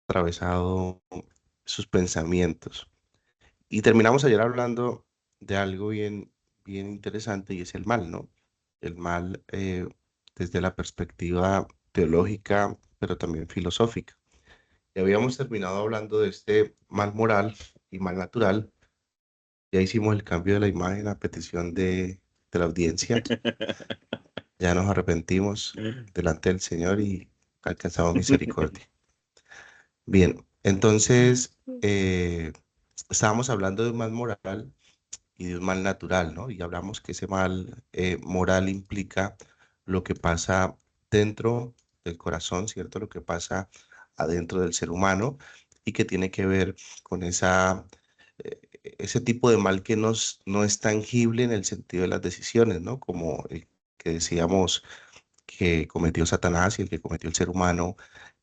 atravesado sus pensamientos. Y terminamos ayer hablando de algo bien interesante y es el mal, ¿no? El mal desde la perspectiva teológica, pero también filosófica. Y habíamos terminado hablando de este mal moral y mal natural. Ya hicimos el cambio de la imagen a petición de la audiencia. Ya nos arrepentimos delante del Señor y alcanzamos misericordia. Bien, entonces estábamos hablando de un mal moral y de un mal natural, ¿no? Y hablamos que ese mal moral implica lo que pasa dentro del corazón, ¿cierto? Lo que pasa adentro del ser humano y que tiene que ver con ese tipo de mal que no es tangible en el sentido de las decisiones, ¿no? Como el que decíamos que cometió Satanás y el que cometió el ser humano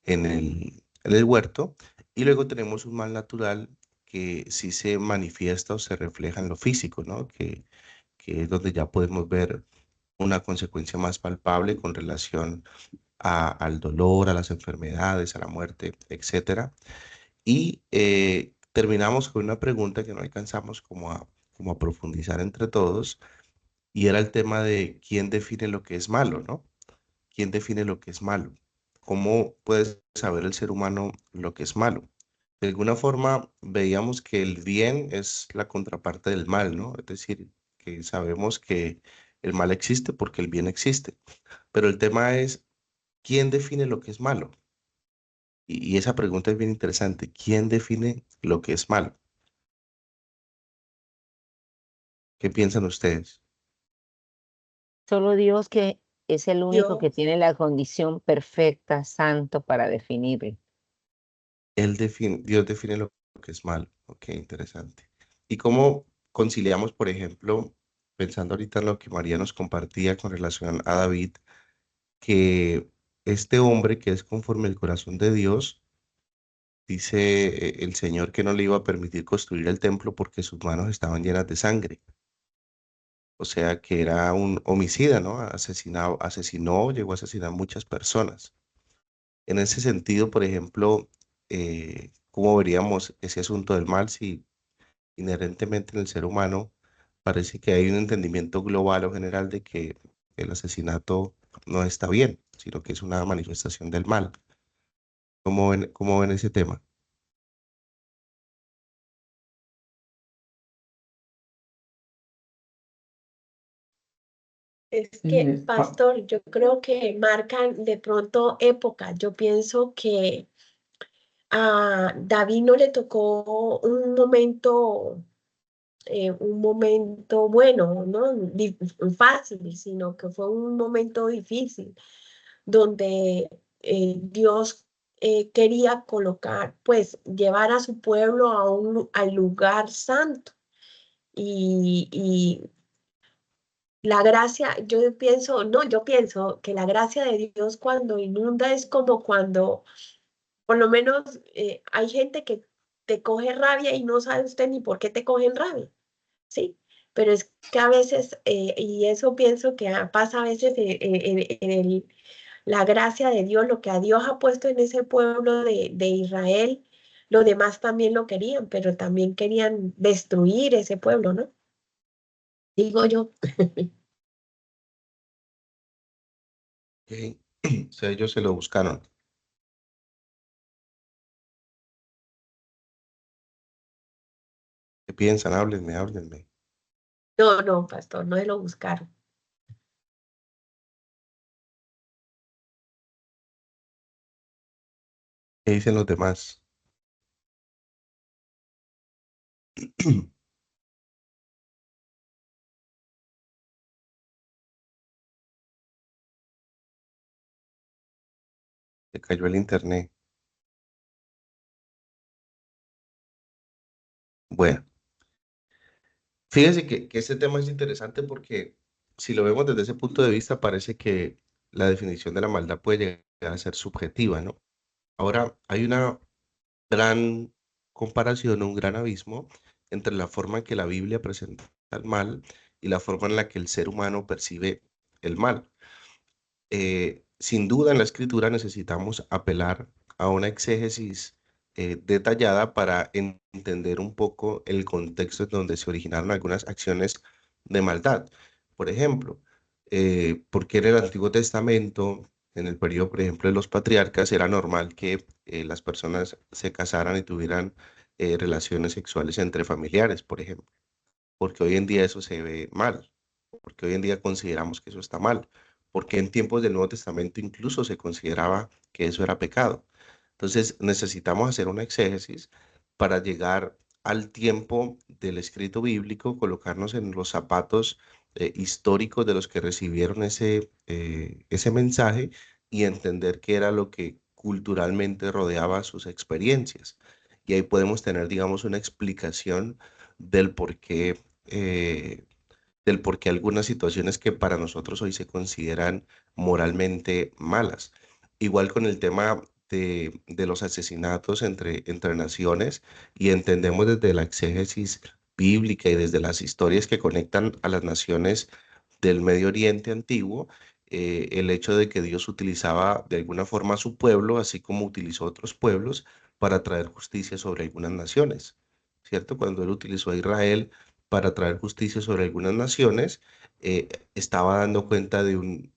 en el huerto. Y luego tenemos un mal natural que sí se manifiesta o se refleja en lo físico, ¿no? Que es donde ya podemos ver una consecuencia más palpable con relación al dolor, a las enfermedades, a la muerte, etcétera. Y terminamos con una pregunta que no alcanzamos como a profundizar entre todos, y era el tema de quién define lo que es malo, ¿no? ¿Quién define lo que es malo? ¿Cómo puede saber el ser humano lo que es malo? De alguna forma veíamos que el bien es la contraparte del mal, ¿no? Es decir, que sabemos que el mal existe porque el bien existe. Pero el tema es, ¿quién define lo que es malo? Y esa pregunta es bien interesante. ¿Quién define lo que es malo? ¿Qué piensan ustedes? Solo Dios, que es el único que Dios. tiene la condición perfecta, santo para definirlo. Dios define lo que es malo. Ok, interesante. ¿Y cómo conciliamos, por ejemplo, pensando ahorita en lo que María nos compartía con relación a David, que este hombre que es conforme al corazón de Dios, dice el Señor que no le iba a permitir construir el templo porque sus manos estaban llenas de sangre? O sea que era un homicida, ¿no? Asesinó, llegó a asesinar muchas personas. En ese sentido, por ejemplo, ¿cómo veríamos ese asunto del mal si inherentemente en el ser humano parece que hay un entendimiento global o general de que el asesinato no está bien, sino que es una manifestación del mal? Cómo ven ese tema? Es que, pastor, yo creo que marcan de pronto época. Yo pienso que a David no le tocó un momento bueno, ¿no? Fácil, sino que fue un momento difícil donde Dios quería colocar, pues, llevar a su pueblo al lugar santo. Y la gracia, yo pienso que la gracia de Dios cuando inunda es como cuando, por lo menos, hay gente que te coge rabia y no sabe usted ni por qué te cogen rabia, ¿sí? Pero es que a veces, y eso pienso que pasa a veces la gracia de Dios, lo que a Dios ha puesto en ese pueblo de Israel, los demás también lo querían, pero también querían destruir ese pueblo, ¿no? Digo yo. Ok. O sea, ellos se lo buscaron. ¿Qué piensan? Háblenme, háblenme. No, no, pastor, no se lo buscaron. ¿Qué dicen los demás? Se cayó el internet. Bueno, fíjense que este tema es interesante porque si lo vemos desde ese punto de vista, parece que la definición de la maldad puede llegar a ser subjetiva, ¿no? Ahora, hay una gran comparación, un gran abismo entre la forma en que la Biblia presenta el mal y la forma en la que el ser humano percibe el mal. Sin duda, en la escritura necesitamos apelar a una exégesis detallada para entender un poco el contexto en donde se originaron algunas acciones de maldad. Por ejemplo, porque en el Antiguo Testamento, en el periodo, por ejemplo, de los patriarcas, era normal que las personas se casaran y tuvieran relaciones sexuales entre familiares, por ejemplo, porque hoy en día eso se ve mal, porque hoy en día consideramos que eso está mal, porque en tiempos del Nuevo Testamento incluso se consideraba que eso era pecado. Entonces necesitamos hacer una exégesis para llegar al tiempo del escrito bíblico, colocarnos en los zapatos históricos de los que recibieron ese mensaje y entender qué era lo que culturalmente rodeaba sus experiencias. Y ahí podemos tener, digamos, una explicación del por qué, del por qué algunas situaciones que para nosotros hoy se consideran moralmente malas. Igual con el tema de los asesinatos entre naciones, y entendemos desde la exégesis bíblica y desde las historias que conectan a las naciones del Medio Oriente antiguo, el hecho de que Dios utilizaba de alguna forma a su pueblo, así como utilizó otros pueblos, para traer justicia sobre algunas naciones, ¿cierto? Cuando Él utilizó a Israel para traer justicia sobre algunas naciones, estaba dando cuenta de un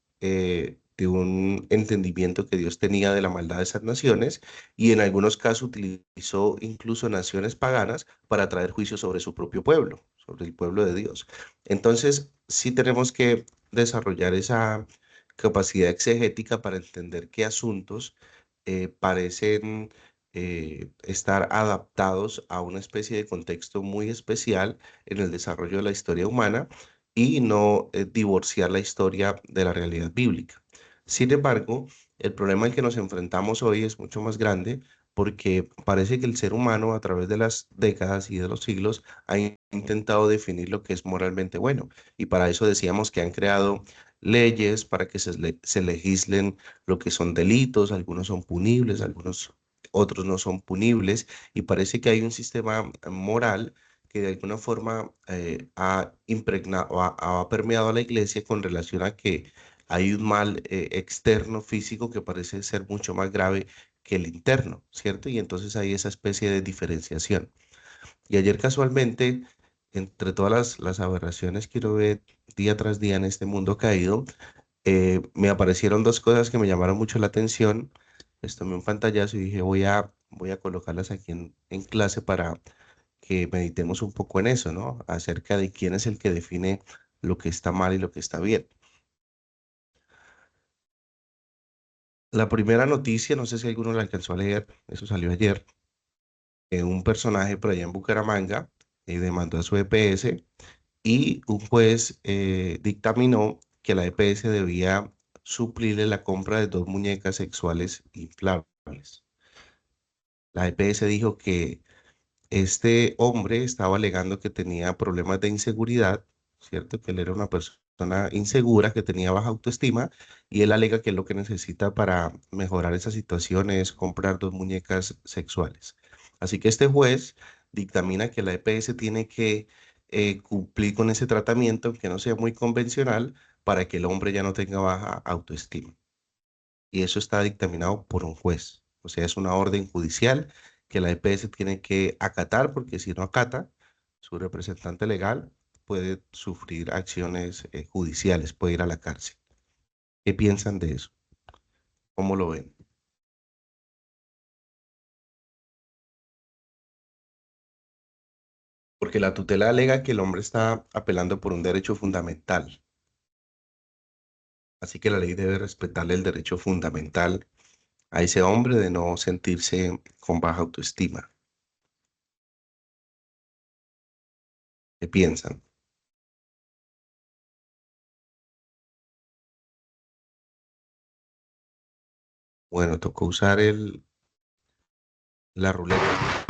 entendimiento que Dios tenía de la maldad de esas naciones, y en algunos casos utilizó incluso naciones paganas para traer juicio sobre su propio pueblo, sobre el pueblo de Dios. Entonces, sí tenemos que desarrollar esa capacidad exegética para entender qué asuntos parecen estar adaptados a una especie de contexto muy especial en el desarrollo de la historia humana, y no divorciar la historia de la realidad bíblica. Sin embargo, el problema al que nos enfrentamos hoy es mucho más grande, porque parece que el ser humano a través de las décadas y de los siglos ha intentado definir lo que es moralmente bueno. Y para eso decíamos que han creado leyes para que se legislen lo que son delitos. Algunos son punibles, algunos otros no son punibles, y parece que hay un sistema moral que de alguna forma ha impregnado, ha permeado a la iglesia con relación a que hay un mal externo físico que parece ser mucho más grave que el interno, ¿cierto? Y entonces hay esa especie de diferenciación. Y ayer casualmente, entre todas las aberraciones que uno ve día tras día en este mundo caído, me aparecieron dos cosas que me llamaron mucho la atención. Les tomé un pantallazo y dije, voy a colocarlas aquí en clase para que meditemos un poco en eso, ¿no? Acerca de quién es el que define lo que está mal y lo que está bien. La primera noticia, no sé si alguno la alcanzó a leer, eso salió ayer, un personaje por allá en Bucaramanga demandó a su EPS, y un juez dictaminó que la EPS debía suplirle la compra de dos muñecas sexuales inflables. La EPS dijo que este hombre estaba alegando que tenía problemas de inseguridad, ¿cierto? Que él era una persona insegura, que tenía baja autoestima, y él alega que lo que necesita para mejorar esa situación es comprar dos muñecas sexuales. Así que este juez dictamina que la EPS tiene que cumplir con ese tratamiento, que no sea muy convencional, para que el hombre ya no tenga baja autoestima. Y eso está dictaminado por un juez. O sea, es una orden judicial que la EPS tiene que acatar, porque si no acata, su representante legal puede sufrir acciones judiciales, puede ir a la cárcel. ¿Qué piensan de eso? ¿Cómo lo ven? Porque la tutela alega que el hombre está apelando por un derecho fundamental. Así que la ley debe respetarle el derecho fundamental a ese hombre de no sentirse con baja autoestima. ¿Qué piensan? Bueno, tocó usar la ruleta.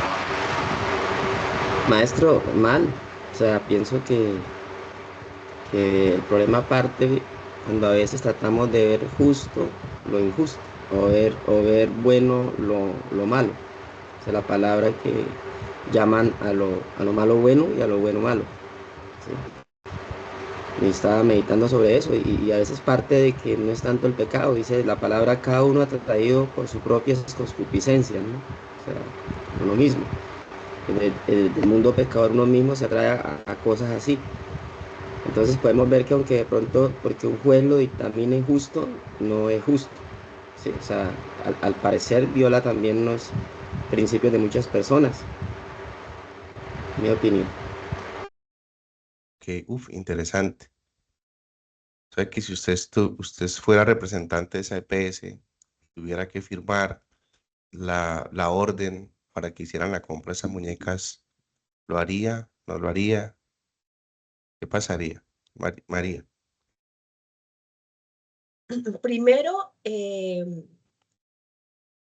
Maestro, mal. O sea, pienso que el problema parte cuando a veces tratamos de ver justo lo injusto, o ver bueno lo malo. Esa es la palabra que llaman a lo malo bueno y a lo bueno malo. ¿Sí? y estaba meditando sobre eso y a veces parte de que no es tanto el pecado, dice la palabra, cada uno atraído por su propia concupiscencia, ¿no? O sea, uno mismo. En el mundo pecador uno mismo se atrae a cosas así. Entonces podemos ver que aunque de pronto, porque un juez lo dictamine justo, no es justo. Sí, o sea, al parecer viola también los principios de muchas personas, mi opinión. Que, interesante. O sea, que si usted fuera representante de esa EPS, tuviera que firmar la orden para que hicieran la compra de esas muñecas, ¿lo haría? ¿No lo haría? ¿Qué pasaría, María? Primero,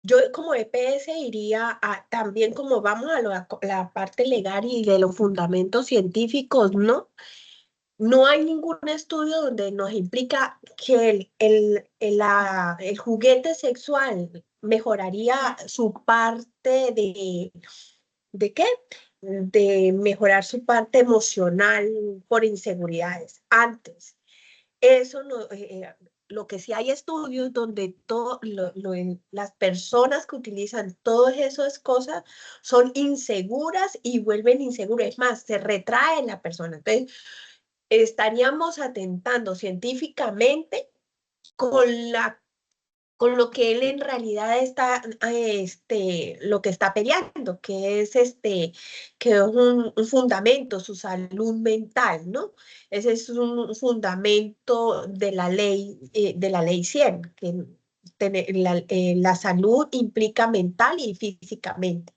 yo como EPS iría también como vamos a la parte legal y de los fundamentos científicos, ¿no? No hay ningún estudio donde nos implica que el juguete sexual mejoraría su parte ¿de qué? De mejorar su parte emocional por inseguridades. Antes, eso no, lo que sí hay estudios donde las personas que utilizan todas esas cosas son inseguras y vuelven inseguras. Es más, se retrae la persona. Entonces, estaríamos atentando científicamente con con lo que él en realidad está, lo que está peleando, que es que es un fundamento, su salud mental, ¿no? Ese es un fundamento de la ley 100, que la salud implica mental y físicamente.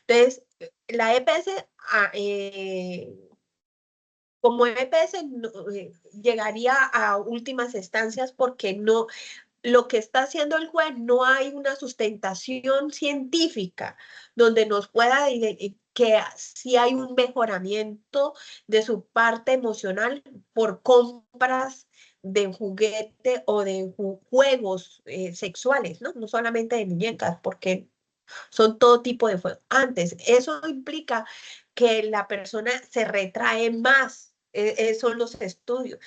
Entonces, la EPS, como EPS llegaría a últimas instancias porque no, lo que está haciendo el juez no hay una sustentación científica donde nos pueda decir que sí hay un mejoramiento de su parte emocional por compras de juguete o de juegos sexuales, ¿no? No solamente de muñecas, porque son todo tipo de juegos. Antes, eso implica que la persona se retrae más. Son los estudios.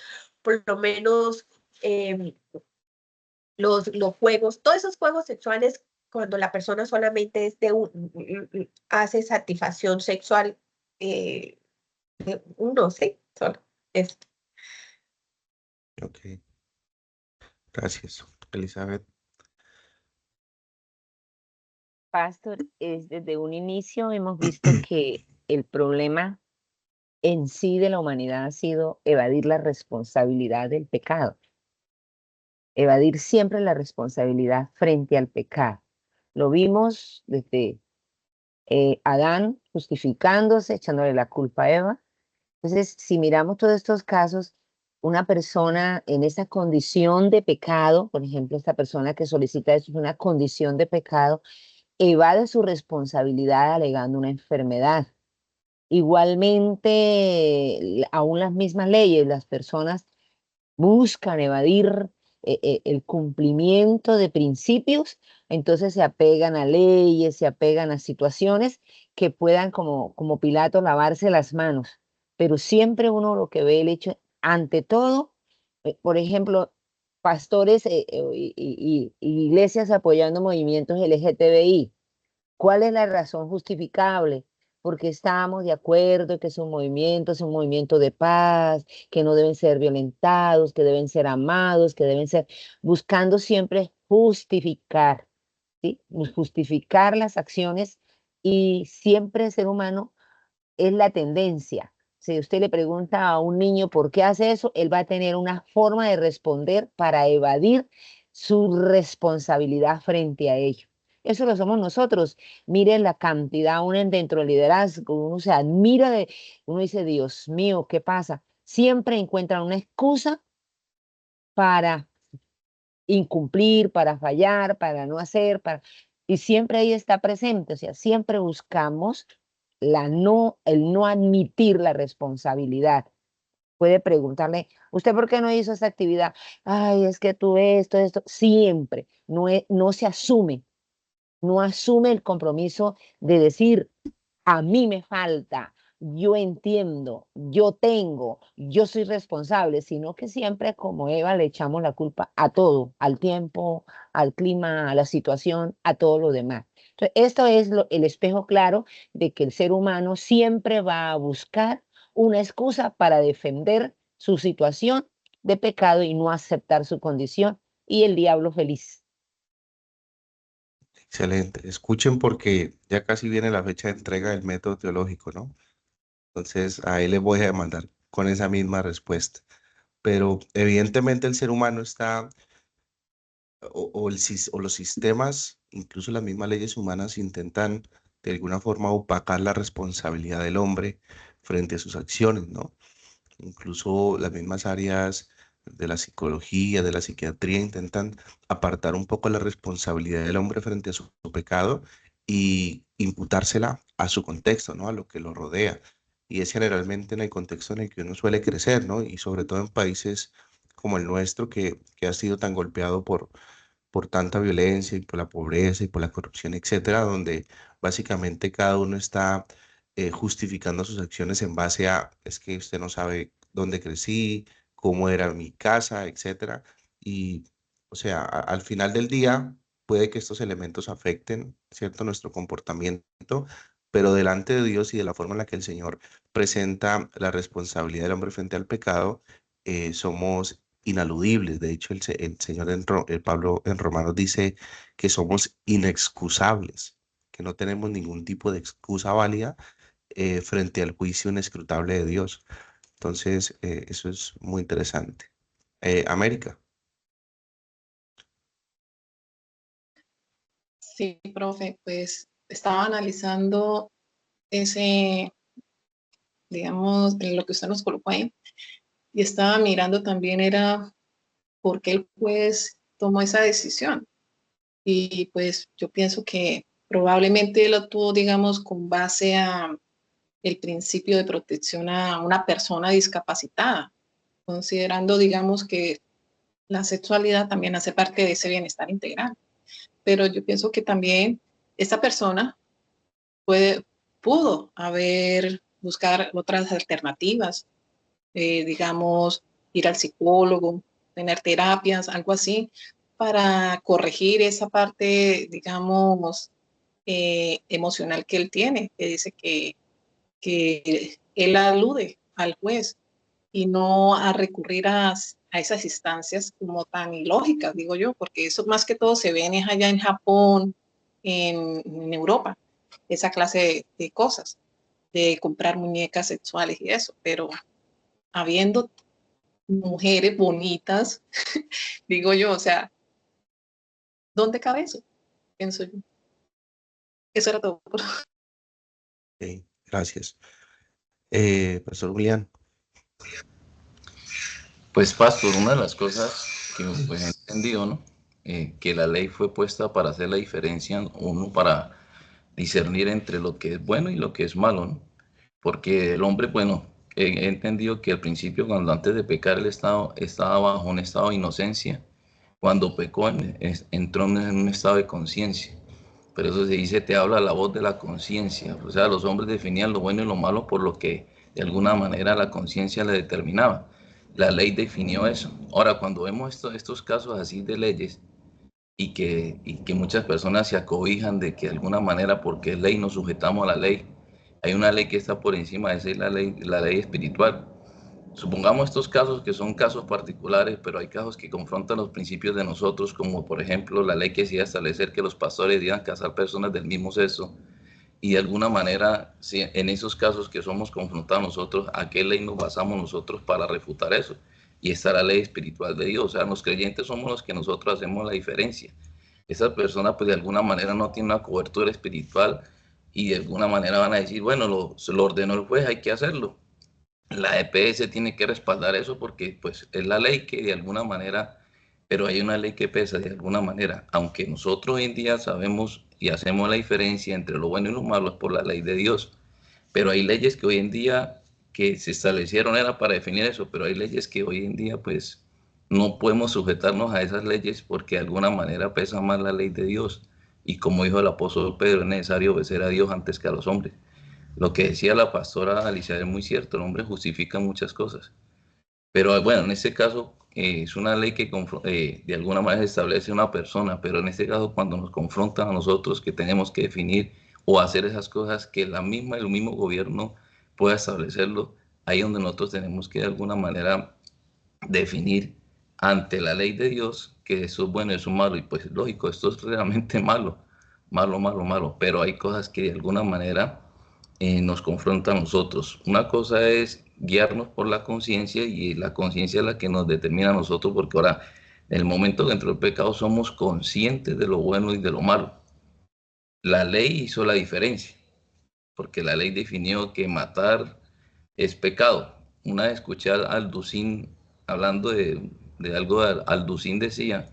Por lo menos los juegos, todos esos juegos sexuales, cuando la persona solamente es hace satisfacción sexual, eh, de uno, sí, solo. Es, Ok, gracias, Elizabeth. Pastor, desde un inicio hemos visto que el problema en sí de la humanidad ha sido evadir la responsabilidad del pecado, evadir siempre la responsabilidad frente al pecado. Lo vimos desde Adán justificándose, echándole la culpa a Eva. Entonces, si miramos todos estos casos, una persona en esa condición de pecado, por ejemplo, esta persona que solicita eso es una condición de pecado, evade su responsabilidad alegando una enfermedad. Igualmente, aún las mismas leyes, las personas buscan evadir el cumplimiento de principios, entonces se apegan a leyes, se apegan a situaciones que puedan, como Pilato, lavarse las manos. Pero siempre uno lo que ve el hecho, ante todo, por ejemplo, pastores y iglesias apoyando movimientos LGTBI. ¿Cuál es la razón justificable? Porque estamos de acuerdo que es un movimiento de paz, que no deben ser violentados, que deben ser amados, que deben ser, buscando siempre justificar, ¿sí? Justificar las acciones y siempre el ser humano es la tendencia. Si usted le pregunta a un niño por qué hace eso, él va a tener una forma de responder para evadir su responsabilidad frente a ello. Eso lo somos nosotros. Miren la cantidad, uno dentro del liderazgo, uno se admira uno dice, Dios mío, ¿qué pasa? Siempre encuentran una excusa para incumplir, para fallar, para no hacer, y siempre ahí está presente, o sea, siempre buscamos el no admitir la responsabilidad. Puede preguntarle, ¿usted por qué no hizo esa actividad? Ay, es que tú esto, siempre, no se asume, no asume el compromiso de decir, a mí me falta, yo entiendo, yo tengo, yo soy responsable, sino que siempre como Eva le echamos la culpa a todo, al tiempo, al clima, a la situación, a todo lo demás. Entonces, esto es el espejo claro de que el ser humano siempre va a buscar una excusa para defender su situación de pecado y no aceptar su condición, y el diablo feliz. Excelente. Escuchen porque ya casi viene la fecha de entrega del método teológico, ¿no? Entonces, ahí les voy a mandar con esa misma respuesta. Pero evidentemente el ser humano está, o los sistemas, incluso las mismas leyes humanas, intentan de alguna forma opacar la responsabilidad del hombre frente a sus acciones, ¿no? Incluso las mismas áreas de la psicología, de la psiquiatría, intentan apartar un poco la responsabilidad del hombre frente a su pecado y imputársela a su contexto, ¿no? A lo que lo rodea. Y es generalmente en el contexto en el que uno suele crecer, ¿no? Y sobre todo en países como el nuestro, que ha sido tan golpeado por tanta violencia y por la pobreza y por la corrupción, etcétera, donde básicamente cada uno está justificando sus acciones en base a, es que usted no sabe dónde crecí, cómo era mi casa, etcétera. Y, o sea, al final del día puede que estos elementos afecten, ¿cierto?, nuestro comportamiento, pero delante de Dios y de la forma en la que el Señor presenta la responsabilidad del hombre frente al pecado, somos inaludibles. De hecho, el Señor, el Pablo en Romanos dice que somos inexcusables, que no tenemos ningún tipo de excusa válida frente al juicio inescrutable de Dios. Entonces, eso es muy interesante. América. Sí, profe, pues estaba analizando ese, digamos, en lo que usted nos colocó ahí, y estaba mirando también era por qué el juez tomó esa decisión. Y pues yo pienso que probablemente lo tuvo, digamos, con base a el principio de protección a una persona discapacitada, considerando, digamos, que la sexualidad también hace parte de ese bienestar integral. Pero yo pienso que también esta persona pudo haber buscar otras alternativas, digamos, ir al psicólogo, tener terapias, algo así, para corregir esa parte, digamos, emocional que él tiene, que dice que él alude al juez y no a recurrir a esas instancias como tan ilógicas, digo yo, porque eso más que todo se ven allá en Japón, en Europa, esa clase de cosas, de comprar muñecas sexuales y eso, pero habiendo mujeres bonitas, digo yo, o sea, ¿dónde cabe eso? Pienso yo. Eso era todo. Ok, gracias. Pastor Julián. Pues, pastor, una de las cosas que pues, he entendido, ¿no? Que la ley fue puesta para hacer la diferencia, uno para discernir entre lo que es bueno y lo que es malo, ¿no? Porque el hombre, bueno, he entendido que al principio, cuando antes de pecar, estaba bajo un estado de inocencia. Cuando pecó, entró en un estado de conciencia. Pero eso se dice, te habla la voz de la conciencia. O sea, los hombres definían lo bueno y lo malo por lo que de alguna manera la conciencia le determinaba. La ley definió eso. Ahora, cuando vemos estos casos así de leyes y que muchas personas se acobijan de que de alguna manera, porque es ley, nos sujetamos a la ley, hay una ley que está por encima, esa es la ley espiritual. Supongamos estos casos que son casos particulares, pero hay casos que confrontan los principios de nosotros, como por ejemplo la ley que decía establecer que los pastores debían casar personas del mismo sexo, y de alguna manera, si en esos casos que somos confrontados nosotros, ¿a qué ley nos basamos nosotros para refutar eso? Y está la ley espiritual de Dios. O sea, los creyentes somos los que nosotros hacemos la diferencia. Esa persona pues de alguna manera no tiene una cobertura espiritual y de alguna manera van a decir, bueno, se lo ordenó el juez, hay que hacerlo. La EPS tiene que respaldar eso porque pues es la ley que de alguna manera, pero hay una ley que pesa de alguna manera, aunque nosotros hoy en día sabemos y hacemos la diferencia entre lo bueno y lo malo es por la ley de Dios, pero hay leyes que hoy en día que se establecieron era para definir eso, pero hay leyes que hoy en día pues no podemos sujetarnos a esas leyes porque de alguna manera pesa más la ley de Dios y como dijo el apóstol Pedro es necesario obedecer a Dios antes que a los hombres. lo que decía la pastora Alicia es muy cierto, el hombre justifica muchas cosas. Pero bueno, en este caso es una ley que de alguna manera establece una persona, pero en este caso cuando nos confrontan a nosotros que tenemos que definir o hacer esas cosas que el mismo gobierno pueda establecerlo, ahí donde nosotros tenemos que de alguna manera definir ante la ley de Dios que eso es bueno y eso es malo. Y pues lógico, esto es realmente malo, malo, malo, malo, pero hay cosas que de alguna manera nos confronta a nosotros. Una cosa es guiarnos por la conciencia y la conciencia es la que nos determina a nosotros porque ahora, en el momento que entró el pecado, somos conscientes de lo bueno y de lo malo. La ley hizo la diferencia porque la ley definió que matar es pecado. Una vez escuché a Alducín hablando de algo, Alducín decía,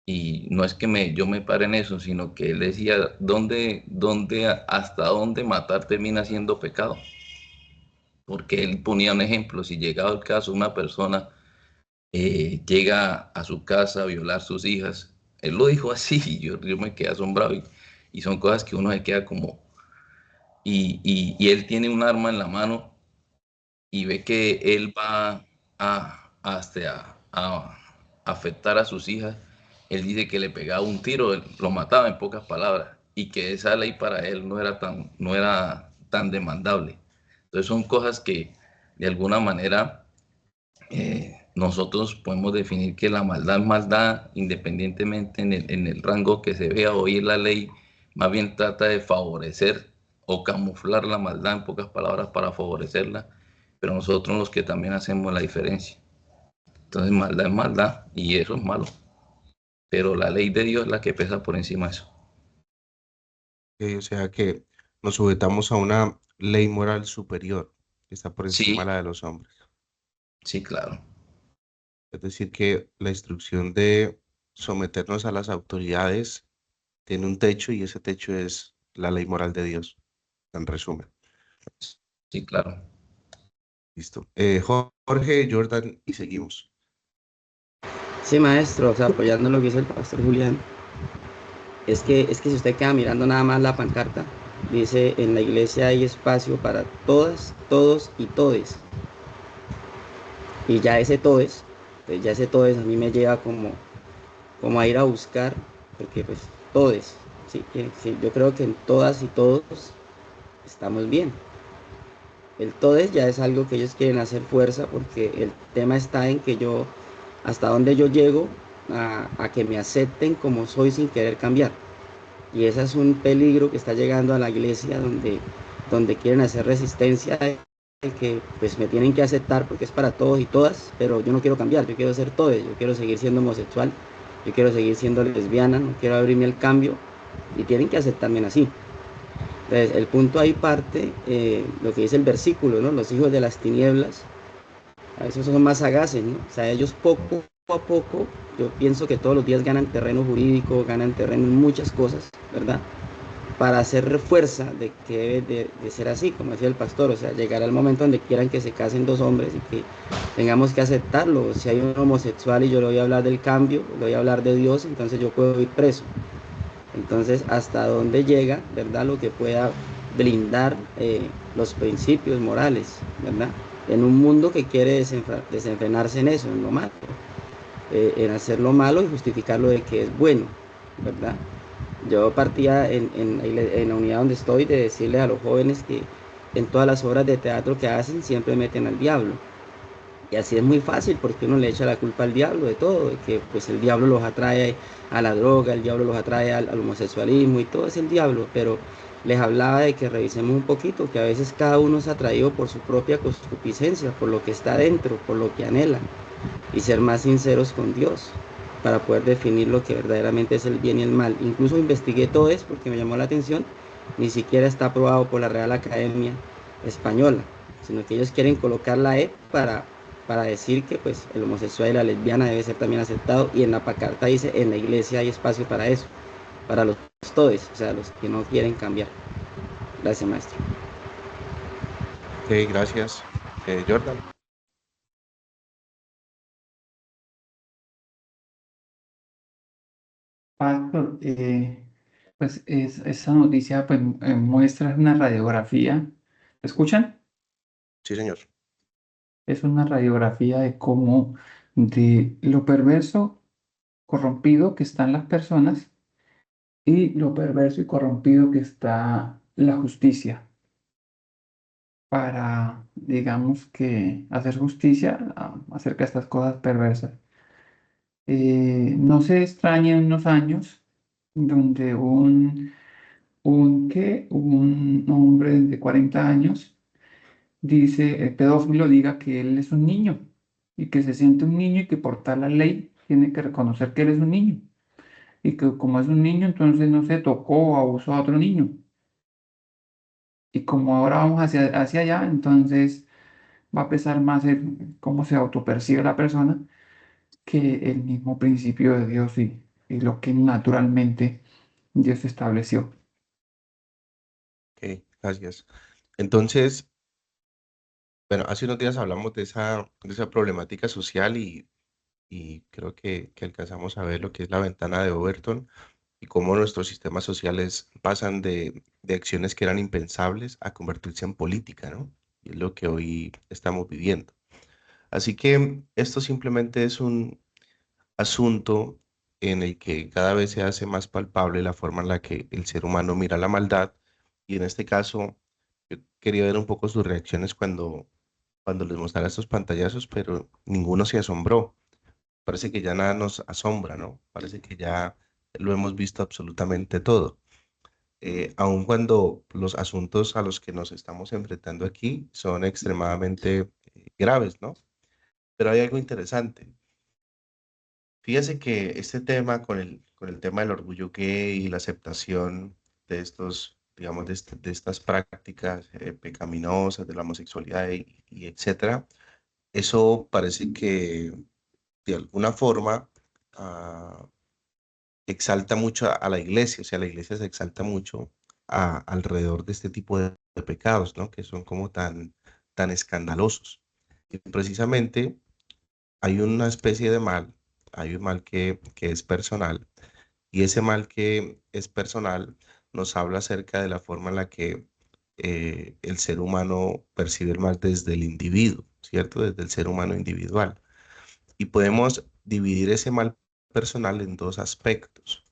y no es que yo me pare en eso, sino que él decía, hasta dónde matar termina siendo pecado? Porque él ponía un ejemplo, si llegado el caso una persona llega a su casa a violar sus hijas, él lo dijo así, y yo me quedé asombrado, y son cosas que uno se queda como, y él tiene un arma en la mano y ve que él va a afectar a sus hijas, él dice que le pegaba un tiro, lo mataba en pocas palabras, y que esa ley para él no era tan demandable. Entonces son cosas que de alguna manera nosotros podemos definir que la maldad es maldad independientemente en el rango que se vea. Hoy la ley más bien trata de favorecer o camuflar la maldad en pocas palabras para favorecerla, pero nosotros los que también hacemos la diferencia. Entonces maldad es maldad y eso es malo, pero la ley de Dios es la que pesa por encima de eso. O sea que nos sujetamos a una ley moral superior que está por encima Sí, de la de los hombres. sí, claro. Es decir, que la instrucción de someternos a las autoridades tiene un techo y ese techo es la ley moral de Dios, en resumen. Sí, claro. Listo. Jorge, Jordan, y seguimos. Sí, maestro, o sea, apoyando lo que dice el pastor Julián, es que si usted queda mirando nada más la pancarta, dice, en la iglesia hay espacio para todas, todos y todes. Y ya ese todes a mí me lleva como a ir a buscar, porque pues todes, sí, sí, yo creo que en todas y todos estamos bien. El todes ya es algo que ellos quieren hacer fuerza porque el tema está en que yo, hasta donde yo llego a que me acepten como soy sin querer cambiar. Y ese es un peligro que está llegando a la iglesia donde quieren hacer resistencia de que pues me tienen que aceptar porque es para todos y todas, pero yo no quiero cambiar, yo quiero ser todo, yo quiero seguir siendo homosexual, yo quiero seguir siendo lesbiana, no quiero abrirme al cambio y tienen que aceptarme así. Entonces, el punto ahí parte, lo que dice el versículo, ¿no? Los hijos de las tinieblas, a veces son más sagaces, ¿no? O sea, ellos poco a poco, yo pienso que todos los días ganan terreno jurídico, ganan terreno en muchas cosas, ¿verdad? Para hacer fuerza de que debe de ser así, como decía el pastor, o sea, llegar al momento donde quieran que se casen dos hombres y que tengamos que aceptarlo. Si hay un homosexual y yo le voy a hablar del cambio, le voy a hablar de Dios, entonces yo puedo ir preso. Entonces, hasta dónde llega, ¿verdad? Lo que pueda blindar los principios morales, ¿verdad? En un mundo que quiere desenfrenarse en eso, en lo malo, en hacer lo malo y justificarlo de que es bueno, ¿verdad? Yo partía en la unidad donde estoy de decirle a los jóvenes que en todas las obras de teatro que hacen siempre meten al diablo. Y así es muy fácil porque uno le echa la culpa al diablo de todo, de que pues el diablo los atrae a la droga, el diablo los atrae al homosexualismo y todo es el diablo, pero les hablaba de que revisemos un poquito, que a veces cada uno es atraído por su propia concupiscencia, por lo que está dentro, por lo que anhela, y ser más sinceros con Dios para poder definir lo que verdaderamente es el bien y el mal. Incluso investigué todo eso porque me llamó la atención, ni siquiera está aprobado por la Real Academia Española, sino que ellos quieren colocar la E para decir que pues el homosexual y la lesbiana debe ser también aceptado, y en la pancarta dice, en la iglesia hay espacio para eso, para los todes, o sea, los que no quieren cambiar. Gracias, maestro. Ok, gracias. Jordan. Pablo, pues esa noticia pues, muestra una radiografía ¿Escuchan? Sí, señor. Es una radiografía de cómo de lo perverso, corrompido que están las personas y lo perverso y corrompido que está la justicia para, digamos que, hacer justicia acerca de estas cosas perversas. No se extrañen unos años donde un hombre de 40 años dice, el pedófilo diga que él es un niño y que se siente un niño y que por tal la ley tiene que reconocer que él es un niño y que como es un niño entonces no se tocó o abusó a otro niño y como ahora vamos hacia allá entonces va a pesar más el cómo se autopercibe la persona que el mismo principio de Dios y lo que naturalmente Dios estableció. Ok, gracias. Entonces, bueno, hace unos días hablamos de esa problemática social y creo que alcanzamos a ver lo que es la ventana de Overton y cómo nuestros sistemas sociales pasan de acciones que eran impensables a convertirse en política, ¿no? Y es lo que hoy estamos viviendo. Así que esto simplemente es un asunto en el que cada vez se hace más palpable la forma en la que el ser humano mira la maldad. Y en este caso, yo quería ver un poco sus reacciones cuando les mostrara estos pantallazos, pero ninguno se asombró. Parece que ya nada nos asombra, ¿no? Parece que ya lo hemos visto absolutamente todo. Aun cuando los asuntos a los que nos estamos enfrentando aquí son extremadamente graves, ¿no? Pero hay algo interesante. Fíjese que este tema con el tema del orgullo gay y la aceptación de estos, digamos, de estas prácticas pecaminosas, de la homosexualidad y etcétera, eso parece que de alguna forma ah, exalta mucho a la iglesia, o sea, la iglesia se exalta mucho alrededor de este tipo de pecados, ¿no? Que son como tan escandalosos. Y precisamente hay una especie de mal, hay un mal que es personal, y ese mal que es personal nos habla acerca de la forma en la que el ser humano percibe el mal desde el individuo, ¿cierto? Desde el ser humano individual. Y podemos dividir ese mal personal en dos aspectos,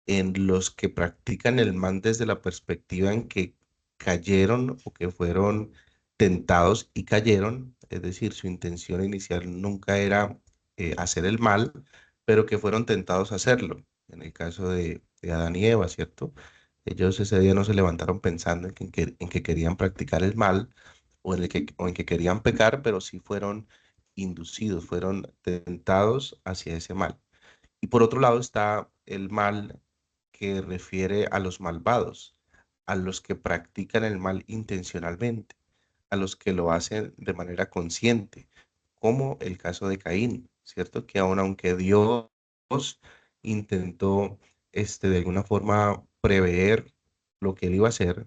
en los que practican el mal desde la perspectiva en que cayeron o que fueron tentados y cayeron, es decir, su intención inicial nunca era hacer el mal, pero que fueron tentados a hacerlo. En el caso de Adán y Eva, ¿cierto? Ellos ese día no se levantaron pensando en que querían practicar el mal o en que querían pecar, pero sí fueron inducidos, fueron tentados hacia ese mal. Y por otro lado está el mal que refiere a los malvados, a los que practican el mal intencionalmente, a los que lo hacen de manera consciente, como el caso de Caín, ¿cierto? Que aunque Dios intentó de alguna forma prever lo que él iba a hacer,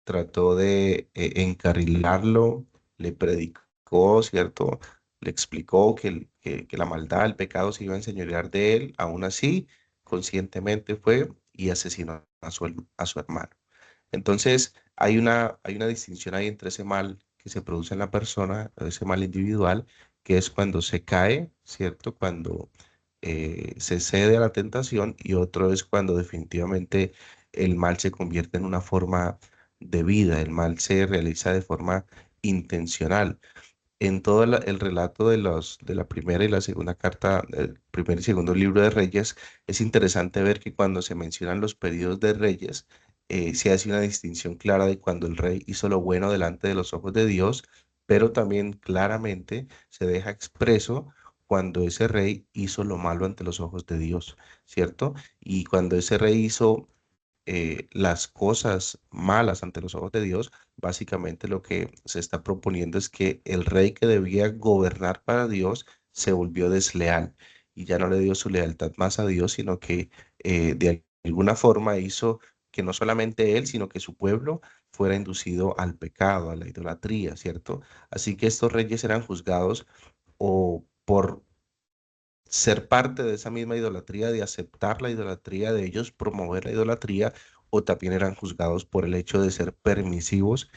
trató de encarrilarlo, le predicó, ¿cierto? Le explicó que la maldad, el pecado se iba a enseñorear de él, aún así, conscientemente fue y asesinó a su hermano. Entonces, hay una distinción ahí entre ese mal que se produce en la persona, ese mal individual, que es cuando se cae, ¿cierto? Cuando se cede a la tentación y otro es cuando definitivamente el mal se convierte en una forma de vida, el mal se realiza de forma intencional. En todo el relato de la primera y la segunda carta, el primer y segundo libro de Reyes, es interesante ver que cuando se mencionan los periodos de Reyes, se hace una distinción clara de cuando el rey hizo lo bueno delante de los ojos de Dios, pero también claramente se deja expreso cuando ese rey hizo lo malo ante los ojos de Dios, ¿cierto? Y cuando ese rey hizo las cosas malas ante los ojos de Dios, básicamente lo que se está proponiendo es que el rey que debía gobernar para Dios se volvió desleal y ya no le dio su lealtad más a Dios, sino que de alguna forma hizo que no solamente él, sino que su pueblo fuera inducido al pecado, a la idolatría, ¿cierto? Así que estos reyes eran juzgados o por ser parte de esa misma idolatría, de aceptar la idolatría, de ellos promover la idolatría, o también eran juzgados por el hecho de ser permisivos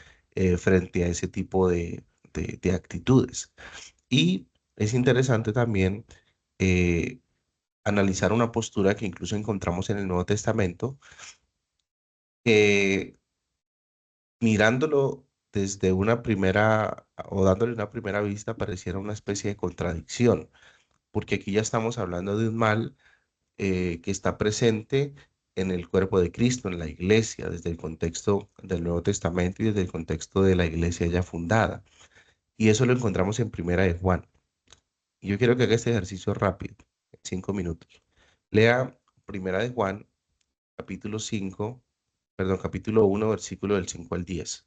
frente a ese tipo de actitudes. Y es interesante también eh, analizar una postura que incluso encontramos en el Nuevo Testamento, que mirándolo desde una primera o dándole una primera vista pareciera una especie de contradicción, porque aquí ya estamos hablando de un mal que está presente en el cuerpo de Cristo, en la iglesia, desde el contexto del Nuevo Testamento y desde el contexto de la iglesia ya fundada. Y eso lo encontramos en Primera de Juan. Y yo quiero que haga este ejercicio rápido, en 5 minutos. Lea Primera de Juan, capítulo 5, perdón, capítulo 1, versículo del 5 al 10.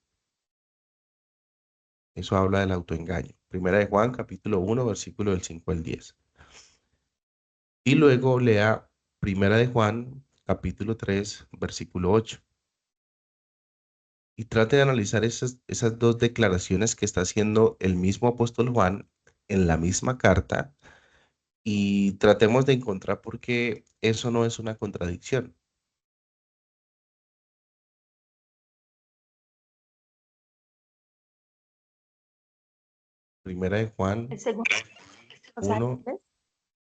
Eso habla del autoengaño. Primera de Juan, capítulo 1, versículo del 5 al 10. Y luego lea Primera de Juan, capítulo 3, versículo 8. Y trate de analizar esas dos declaraciones que está haciendo el mismo apóstol Juan en la misma carta y tratemos de encontrar por qué eso no es una contradicción. Primera de Juan El segundo, o sea, 1,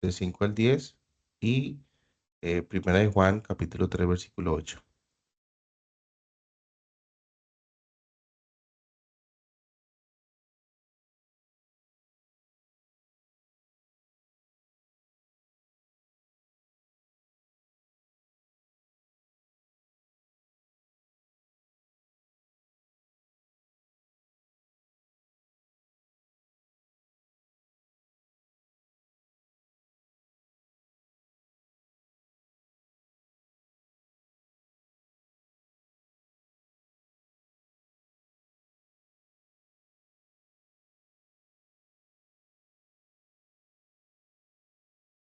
de 5 al 10 y Primera de Juan, capítulo 3, versículo 8.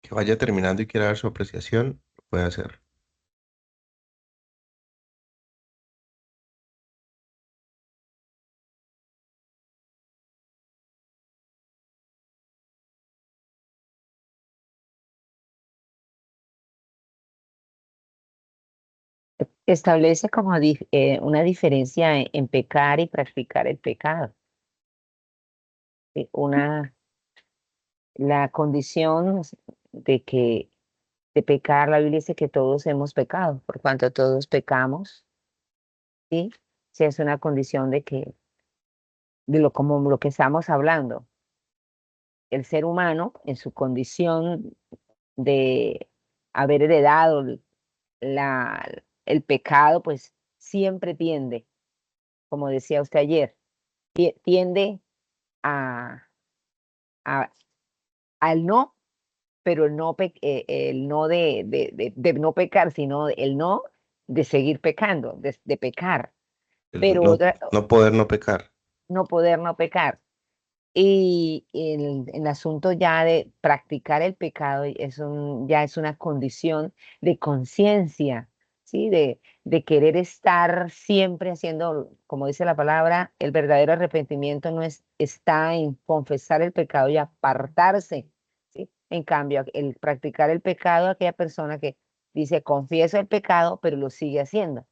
Que vaya terminando y quiera dar su apreciación, lo puede hacer. Establece como una diferencia en pecar y practicar el pecado. La condición de pecar, la Biblia dice que todos hemos pecado, por cuanto todos pecamos, ¿sí? Sí, es una condición como lo que estamos hablando. El ser humano, en su condición de haber heredado la, el pecado, pues siempre tiende, como decía usted ayer, tiende a, a- al no, pero el no de no pecar, sino el no de seguir pecando, de pecar, El pero no, no poder no pecar. no poder no pecar. Y el asunto ya de practicar el pecado ya es una condición de conciencia, ¿sí? De querer estar siempre haciendo, como dice la palabra, el verdadero arrepentimiento no está en confesar el pecado y apartarse, ¿sí? En cambio, el practicar el pecado, aquella persona que dice, confieso el pecado, pero lo sigue haciendo.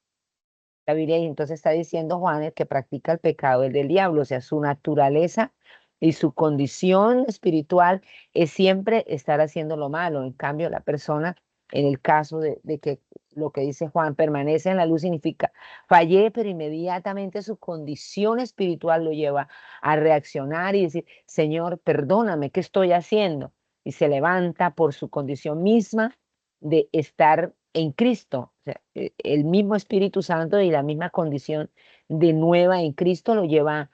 La Biblia entonces está diciendo Juan, el que practica el pecado, el del diablo, o sea, su naturaleza y su condición espiritual es siempre estar haciendo lo malo. En cambio, la persona, en el caso de que lo que dice Juan, permanece en la luz, significa fallé, pero inmediatamente su condición espiritual lo lleva a reaccionar y decir, Señor, perdóname, ¿qué estoy haciendo? Y se levanta por su condición misma de estar en Cristo. O sea, el mismo Espíritu Santo y la misma condición de nueva en Cristo lo lleva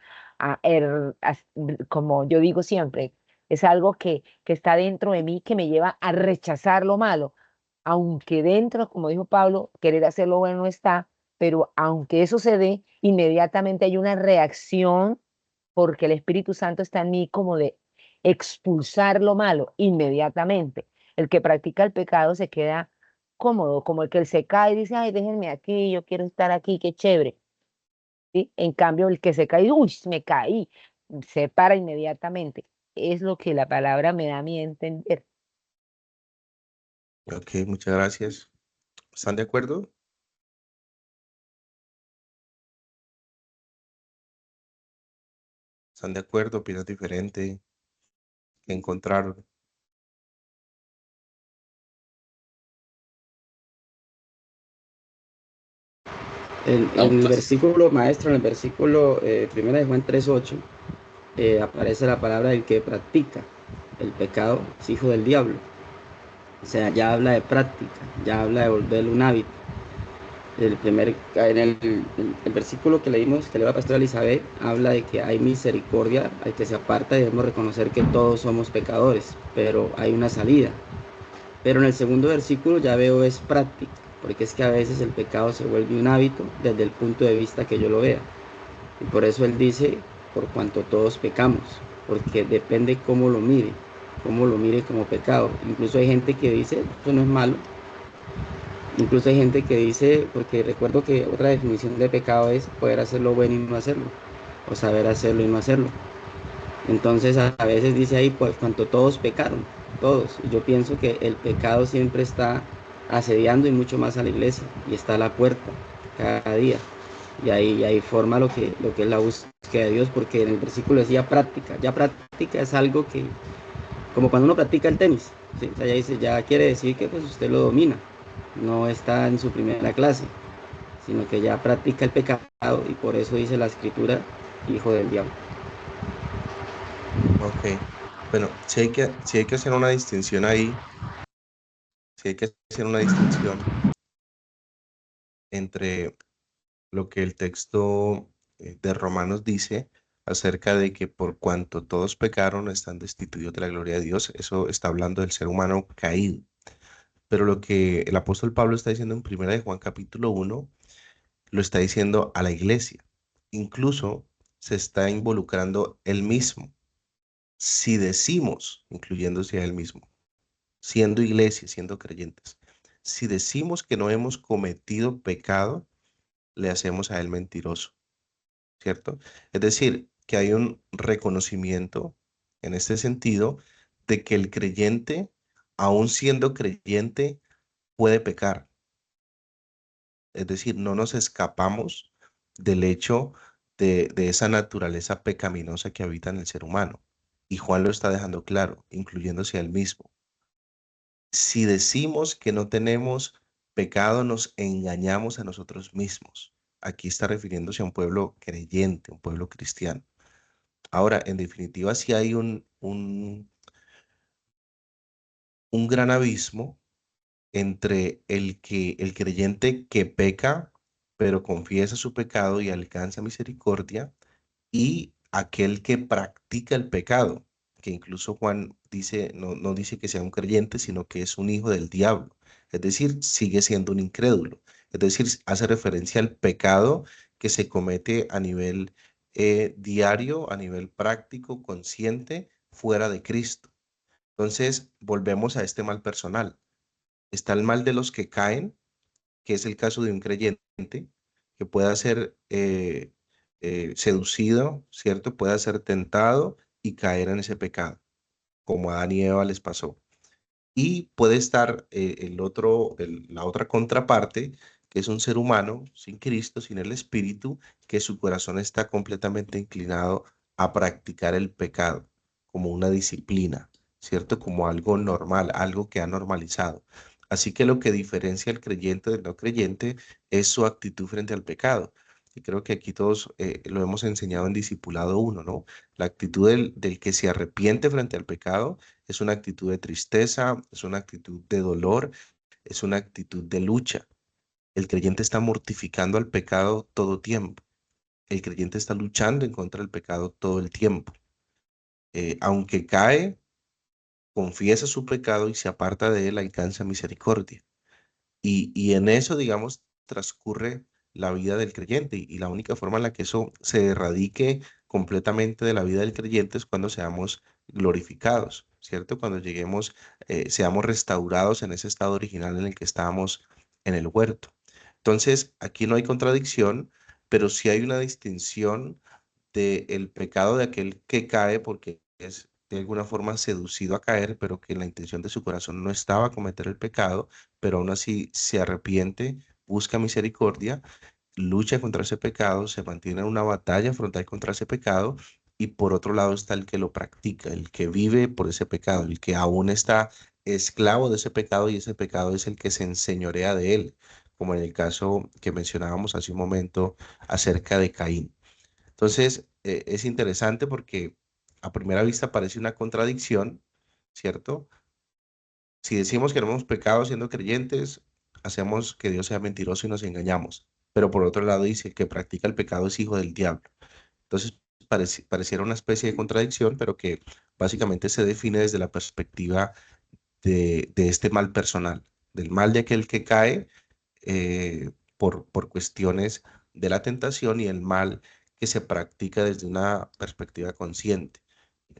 como yo digo siempre, es algo que está dentro de mí que me lleva a rechazar lo malo, aunque dentro, como dijo Pablo, querer hacer lo bueno no está, pero aunque eso se dé, inmediatamente hay una reacción porque el Espíritu Santo está en mí como de expulsar lo malo inmediatamente. El que practica el pecado se queda cómodo, como el que se cae y dice, ay, déjenme aquí, yo quiero estar aquí, qué chévere. ¿Sí? En cambio, el que se cae, uy, me caí, se para inmediatamente. Es lo que la palabra me da a mí a entender. Ok, muchas gracias. ¿Están de acuerdo? ¿Están de acuerdo? ¿Opinan diferente? ¿Qué encontraron? En No, el pues versículo maestro, en el versículo 1 de Juan 3:8, aparece la palabra del que practica el pecado, es hijo del diablo. O sea, ya habla de práctica, ya habla de volverlo un hábito. El versículo que leímos, que leo a la pastora Elizabeth, habla de que hay misericordia al que se aparta y debemos reconocer que todos somos pecadores, pero hay una salida. Pero en el segundo versículo ya veo es práctica, porque es que a veces el pecado se vuelve un hábito desde el punto de vista que yo lo vea. Y por eso él dice, por cuanto todos pecamos, porque depende cómo lo mire como pecado. Incluso hay gente que dice, eso no es malo. Incluso hay gente que dice, porque recuerdo que otra definición de pecado es poder hacer lo bueno y no hacerlo, o saber hacerlo y no hacerlo. Entonces a veces dice ahí, pues cuanto todos pecaron, todos. Y yo pienso que el pecado siempre está asediando y mucho más a la iglesia, y está a la puerta cada día. Y ahí forma lo que es la búsqueda de Dios, porque en el versículo decía práctica. Ya práctica es algo que, como cuando uno practica el tenis, ¿sí? O sea, ya dice, ya quiere decir que pues usted lo domina, no está en su primera clase, sino que ya practica el pecado y por eso dice la escritura, hijo del diablo. Ok. Bueno, sí hay que hacer una distinción ahí, sí hay que hacer una distinción entre lo que el texto de Romanos dice acerca de que por cuanto todos pecaron están destituidos de la gloria de Dios. Eso está hablando del ser humano caído. Pero lo que el apóstol Pablo está diciendo en Primera de Juan capítulo 1 lo está diciendo a la iglesia. Incluso se está involucrando él mismo. Si decimos, incluyéndose a él mismo, siendo iglesia, siendo creyentes, si decimos que no hemos cometido pecado, le hacemos a él mentiroso, ¿cierto? Es decir, que hay un reconocimiento en este sentido de que el creyente, aun siendo creyente, puede pecar. Es decir, no nos escapamos del hecho de esa naturaleza pecaminosa que habita en el ser humano. Y Juan lo está dejando claro, incluyéndose a él mismo. Si decimos que no tenemos pecado, nos engañamos a nosotros mismos. Aquí está refiriéndose a un pueblo creyente, un pueblo cristiano. Ahora, en definitiva, sí hay un gran abismo entre el creyente que peca, pero confiesa su pecado y alcanza misericordia, y aquel que practica el pecado, que incluso Juan dice, no dice que sea un creyente, sino que es un hijo del diablo. Es decir, sigue siendo un incrédulo. Es decir, hace referencia al pecado que se comete a nivel diario, a nivel práctico, consciente, fuera de Cristo. Entonces, volvemos a este mal personal. Está el mal de los que caen, que es el caso de un creyente que pueda ser seducido, ¿cierto? Pueda ser tentado y caer en ese pecado, como a Adán y Eva les pasó. Y puede estar la otra contraparte, que es un ser humano sin Cristo, sin el Espíritu, que su corazón está completamente inclinado a practicar el pecado como una disciplina, ¿cierto? Como algo normal, algo que ha normalizado. Así que lo que diferencia al creyente del no creyente es su actitud frente al pecado. Y creo que aquí todos lo hemos enseñado en Discipulado 1, ¿no? La actitud del que se arrepiente frente al pecado es una actitud de tristeza, es una actitud de dolor, es una actitud de lucha. El creyente está mortificando al pecado todo tiempo. El creyente está luchando en contra del pecado todo el tiempo. Aunque cae, confiesa su pecado y se aparta de él, alcanza misericordia. Y en eso, digamos, transcurre la vida del creyente. Y la única forma en la que eso se erradique completamente de la vida del creyente es cuando seamos glorificados, ¿cierto? Cuando lleguemos, seamos restaurados en ese estado original en el que estábamos en el huerto. Entonces, aquí no hay contradicción, pero sí hay una distinción del pecado de aquel que cae porque es de alguna forma seducido a caer, pero que la intención de su corazón no estaba cometer el pecado, pero aún así se arrepiente, busca misericordia, lucha contra ese pecado, se mantiene en una batalla frontal contra ese pecado y por otro lado está el que lo practica, el que vive por ese pecado, el que aún está esclavo de ese pecado y ese pecado es el que se enseñorea de él, como en el caso que mencionábamos hace un momento acerca de Caín. Entonces, es interesante porque a primera vista parece una contradicción, ¿cierto? Si decimos que no hemos pecado siendo creyentes, hacemos que Dios sea mentiroso y nos engañamos. Pero por otro lado dice que practica el pecado es hijo del diablo. Entonces, pareciera una especie de contradicción, pero que básicamente se define desde la perspectiva de este mal personal, del mal de aquel que cae por cuestiones de la tentación y el mal que se practica desde una perspectiva consciente.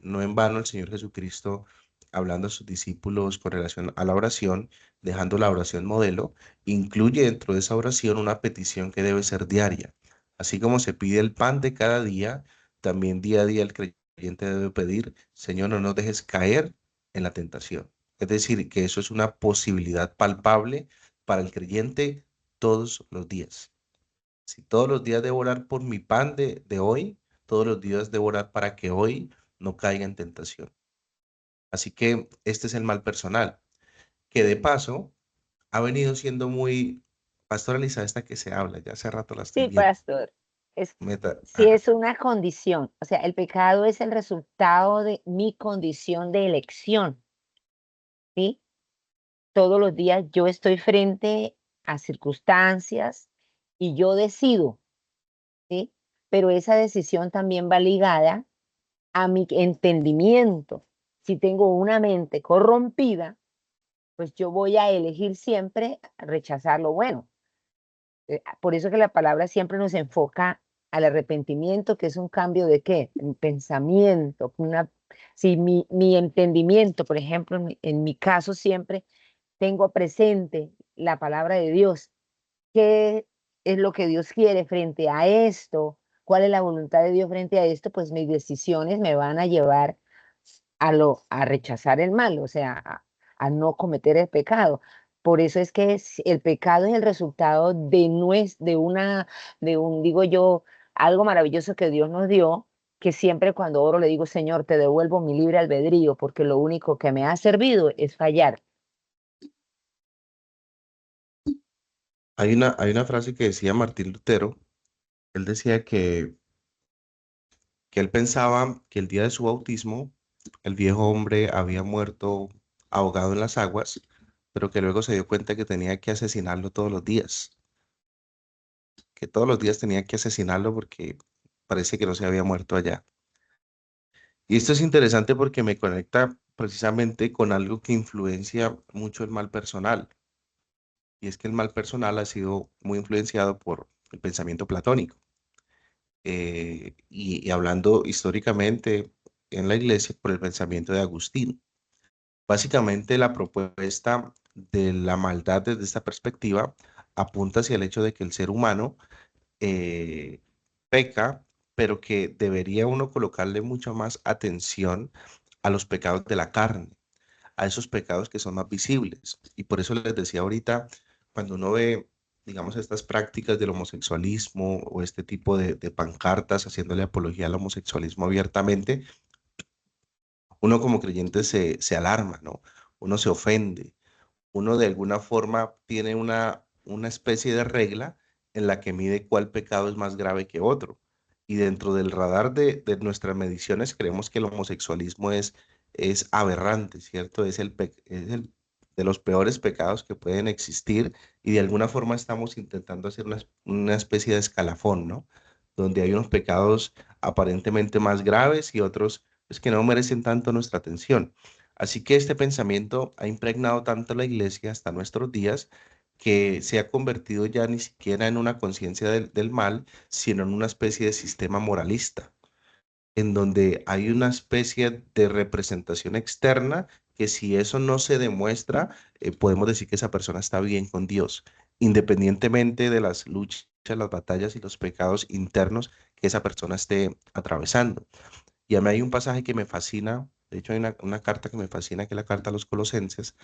No en vano el Señor Jesucristo, hablando a sus discípulos con relación a la oración, dejando la oración modelo, incluye dentro de esa oración una petición que debe ser diaria. Así como se pide el pan de cada día, también día a día el creyente debe pedir, Señor, no nos dejes caer en la tentación. Es decir, que eso es una posibilidad palpable para el creyente todos los días. Si todos los días debo orar por mi pan de hoy, todos los días debo orar para que hoy no caiga en tentación. Así que este es el mal personal, que de paso ha venido siendo muy pastoralizada esta que se habla, ya hace rato la estoy Sí, viendo. pastor. Es, sí Ajá. es una condición. O sea, el pecado es el resultado de mi condición de elección, ¿sí? Todos los días yo estoy frente a circunstancias y yo decido, ¿sí? Pero esa decisión también va ligada a mi entendimiento. Si tengo una mente corrompida, pues yo voy a elegir siempre rechazar lo bueno. Por eso que la palabra siempre nos enfoca al arrepentimiento, que es un cambio de qué? En pensamiento. Si mi entendimiento, por ejemplo, en mi caso siempre tengo presente la palabra de Dios, qué es lo que Dios quiere frente a esto, cuál es la voluntad de Dios frente a esto, pues mis decisiones me van a llevar a rechazar el mal, o sea, a no cometer el pecado. Por eso es que el pecado es el resultado de un, digo yo, algo maravilloso que Dios nos dio, que siempre cuando oro le digo, Señor, te devuelvo mi libre albedrío, porque lo único que me ha servido es fallar. Hay una frase que decía Martín Lutero. Él decía que él pensaba que el día de su bautismo el viejo hombre había muerto ahogado en las aguas, pero que luego se dio cuenta que tenía que asesinarlo todos los días, que todos los días tenía que asesinarlo porque parece que no se había muerto allá. Y esto es interesante porque me conecta precisamente con algo que influencia mucho el mal personal, y es que el mal personal ha sido muy influenciado por el pensamiento platónico. Y hablando históricamente en la iglesia por el pensamiento de Agustín. Básicamente la propuesta de la maldad desde esta perspectiva apunta hacia el hecho de que el ser humano eh, peca, pero que debería uno colocarle mucho más atención a los pecados de la carne, a esos pecados que son más visibles. Y por eso les decía ahorita, cuando uno ve, digamos, estas prácticas del homosexualismo o este tipo de pancartas haciéndole apología al homosexualismo abiertamente, uno como creyente se alarma, ¿no? Uno se ofende, uno de alguna forma tiene una especie de regla en la que mide cuál pecado es más grave que otro. Y dentro del radar de nuestras mediciones creemos que el homosexualismo es aberrante, ¿cierto? Es el de los peores pecados que pueden existir y de alguna forma estamos intentando hacer una especie de escalafón, ¿no? Donde hay unos pecados aparentemente más graves y otros pues, que no merecen tanto nuestra atención. Así que este pensamiento ha impregnado tanto la iglesia hasta nuestros días que se ha convertido ya ni siquiera en una conciencia del mal, sino en una especie de sistema moralista, en donde hay una especie de representación externa que si eso no se demuestra, podemos decir que esa persona está bien con Dios, independientemente de las luchas, las batallas y los pecados internos que esa persona esté atravesando. Y a mí hay un pasaje que me fascina, de hecho hay una carta que me fascina, que es la carta a los Colosenses,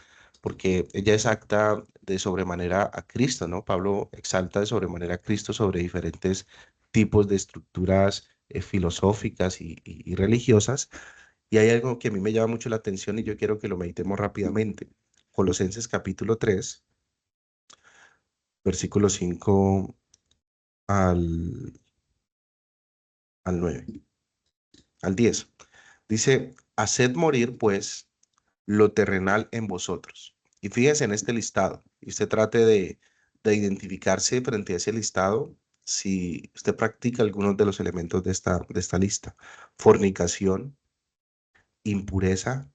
porque ella exalta de sobremanera a Cristo, ¿no? Pablo exalta de sobremanera a Cristo sobre diferentes tipos de estructuras filosóficas y religiosas. Y hay algo que a mí me llama mucho la atención y yo quiero que lo meditemos rápidamente. Colosenses capítulo 3, versículo 5 al, al 9, al 10. Dice, haced morir pues lo terrenal en vosotros. Y fíjense en este listado. Y usted trate de identificarse frente a ese listado si usted practica algunos de los elementos de esta lista. Fornicación, impureza,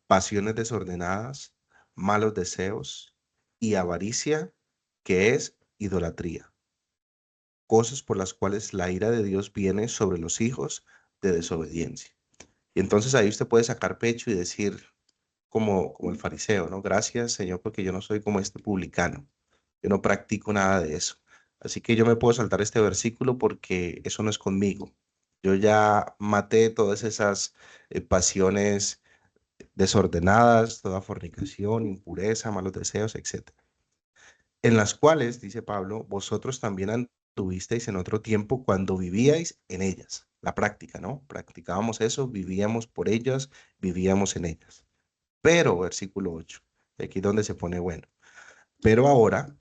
pasiones desordenadas, malos deseos y avaricia, que es idolatría. Cosas por las cuales la ira de Dios viene sobre los hijos de desobediencia. Y entonces ahí usted puede sacar pecho y decir, como el fariseo, ¿no? Gracias, Señor, porque yo no soy como este publicano. Yo no practico nada de eso. Así que yo me puedo saltar este versículo porque eso no es conmigo. Yo ya maté todas esas pasiones desordenadas, toda fornicación, impureza, malos deseos, etcétera. En las cuales, dice Pablo, vosotros también anduvisteis en otro tiempo cuando vivíais en ellas. La práctica, ¿no? Practicábamos eso, vivíamos por ellas, vivíamos en ellas. Pero, versículo 8, aquí es donde se pone bueno. Pero ahora,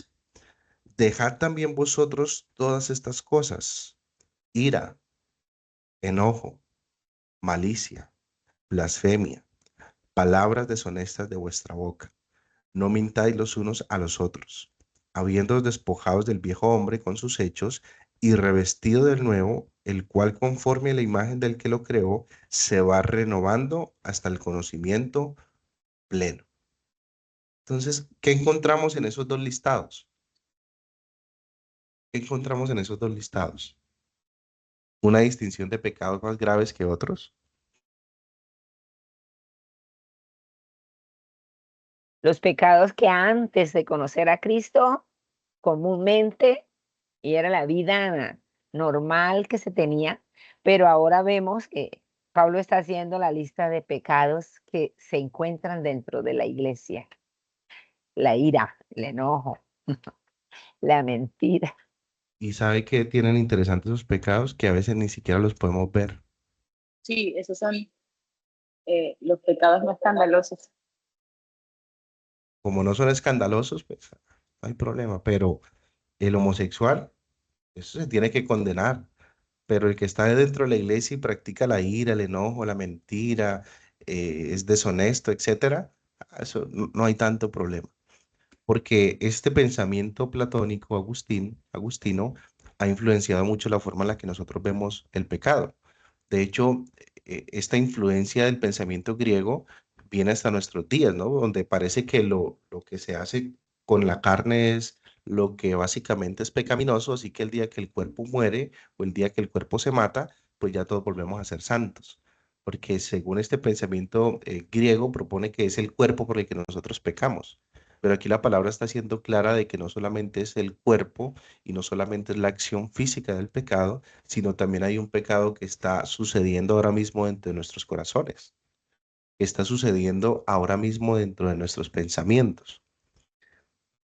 dejad también vosotros todas estas cosas: ira, enojo, malicia, blasfemia, palabras deshonestas de vuestra boca. No mintáis los unos a los otros, habiéndoos despojados del viejo hombre con sus hechos y revestido del nuevo, el cual conforme a la imagen del que lo creó, se va renovando hasta el conocimiento pleno. Entonces, ¿qué encontramos en esos dos listados? ¿Qué encontramos en esos dos listados? ¿Una distinción de pecados más graves que otros? Los pecados que antes de conocer a Cristo comúnmente, y era la vida normal que se tenía, pero ahora vemos que Pablo está haciendo la lista de pecados que se encuentran dentro de la iglesia. La ira, el enojo, la mentira. Y sabe que tienen interesantes esos pecados que a veces ni siquiera los podemos ver. Sí, esos son los pecados no escandalosos. Como no son escandalosos, pues no hay problema. Pero el homosexual, eso se tiene que condenar. Pero el que está dentro de la iglesia y practica la ira, el enojo, la mentira, es deshonesto, etcétera, eso no hay tanto problema. Porque este pensamiento platónico agustino ha influenciado mucho la forma en la que nosotros vemos el pecado. De hecho, esta influencia del pensamiento griego viene hasta nuestros días, ¿no? Donde parece que lo que se hace con la carne es lo que básicamente es pecaminoso, así que el día que el cuerpo muere o el día que el cuerpo se mata, pues ya todos volvemos a ser santos. Porque según este pensamiento griego propone que es el cuerpo por el que nosotros pecamos. Pero aquí la palabra está siendo clara de que no solamente es el cuerpo y no solamente es la acción física del pecado, sino también hay un pecado que está sucediendo ahora mismo dentro de nuestros corazones, que está sucediendo ahora mismo dentro de nuestros pensamientos.